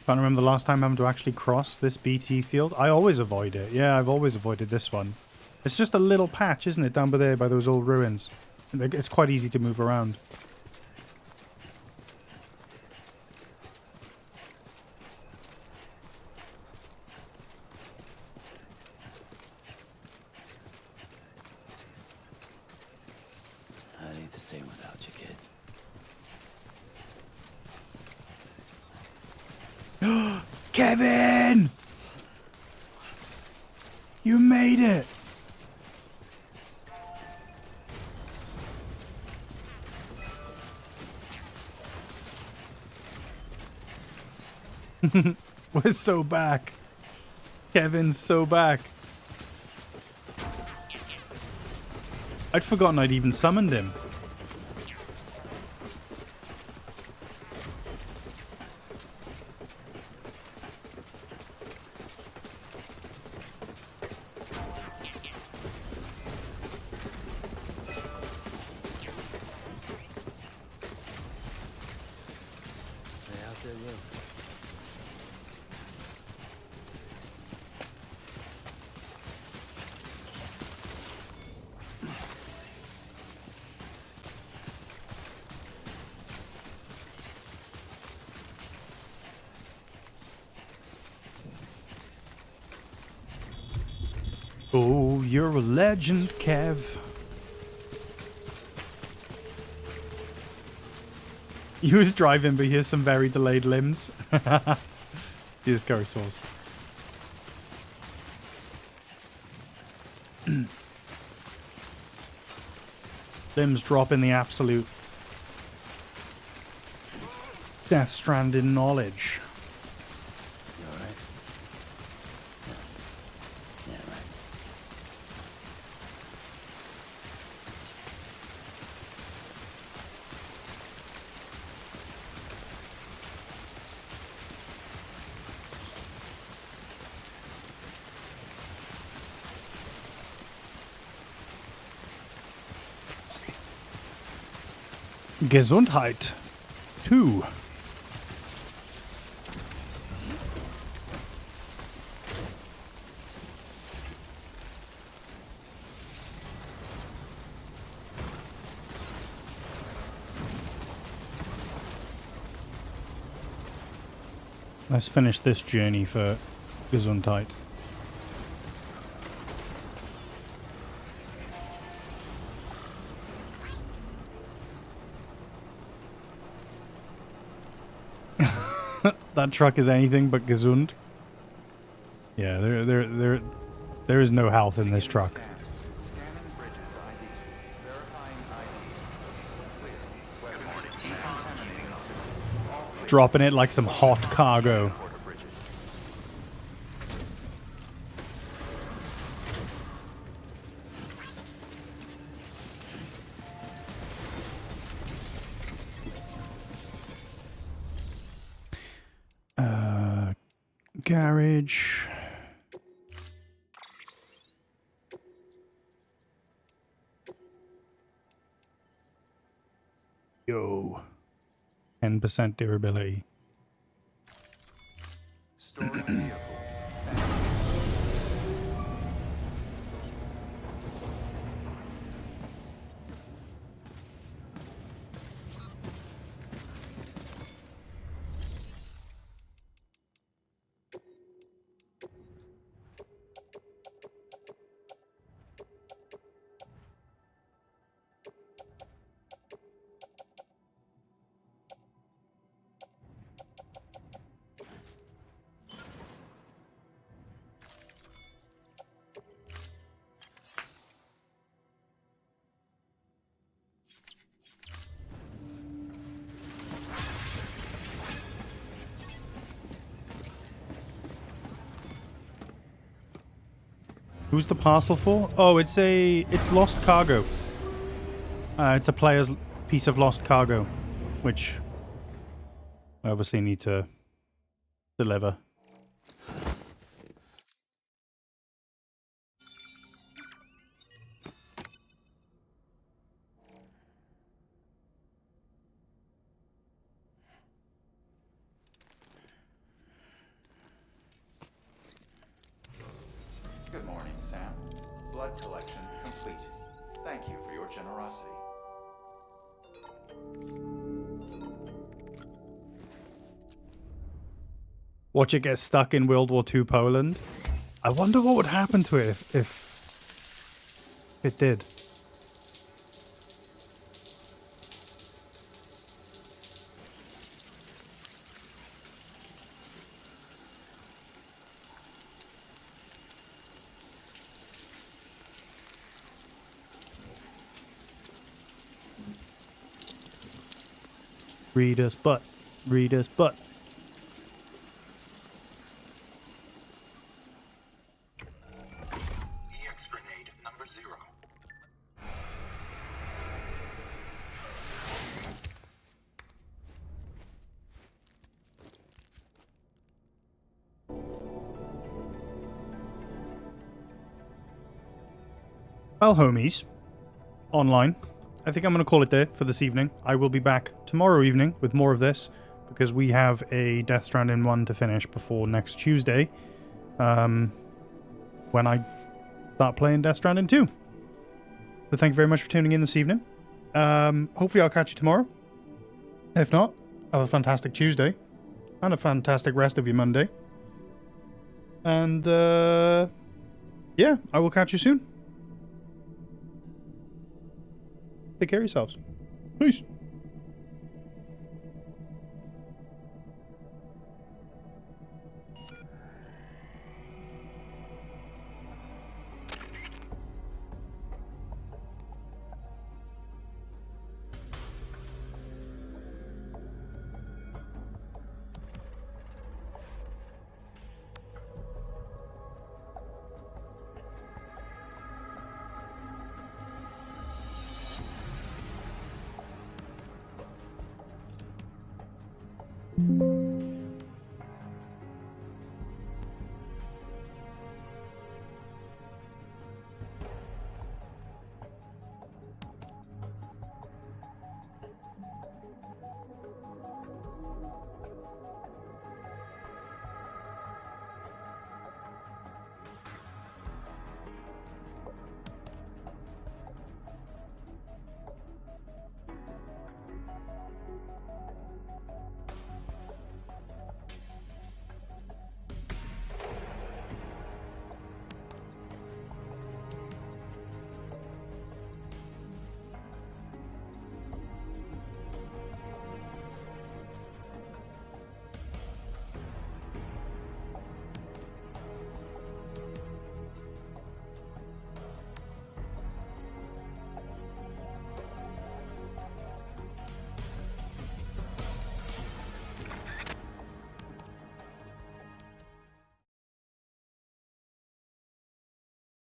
Can't remember the last time having to actually cross this BT field. I always avoid it. Yeah, I've always avoided this one. It's just a little patch, isn't it, down by there by those old ruins. It's quite easy to move around. That ain't the same without you, kid. Kevin! You made it! We're so back. Kevin's so back. I'd forgotten I'd even summoned him. Stay out there, look. Oh, you're a legend, Kev. He was driving, but he has some very delayed limbs. Here's curry sauce. Limbs drop in the absolute Death Stranding knowledge. You alright? Yeah. Yeah, right. Gesundheit. 2. Let's finish this journey for Gesundheit. That truck is anything but gesund. Yeah, there is no health in this truck. Scanning bridges ID. Verifying ID. Clear. Weapons. Contaminating suit. All clear. Dropping it like some hot cargo. Border bridges. Garage. Yo. 10% durability. Storing vehicle. Standing. Who's the parcel for? Oh, it's lost cargo. It's a player's piece of lost cargo, which I obviously need to deliver. Good morning, Sam. Blood collection complete. Thank you for your generosity. Watch it get stuck in World War II Poland. I wonder what would happen to it if it did. Reader's butt. Reader's butt. EX grenade number 0. Well, homies, online. I think I'm going to call it there for this evening. I will be back tomorrow evening with more of this because we have a Death Stranding 1 to finish before next Tuesday when I start playing Death Stranding 2. So thank you very much for tuning in this evening. Hopefully I'll catch you tomorrow. If not, have a fantastic Tuesday and a fantastic rest of your Monday. And Yeah, I will catch you soon. Take care of yourselves. Peace.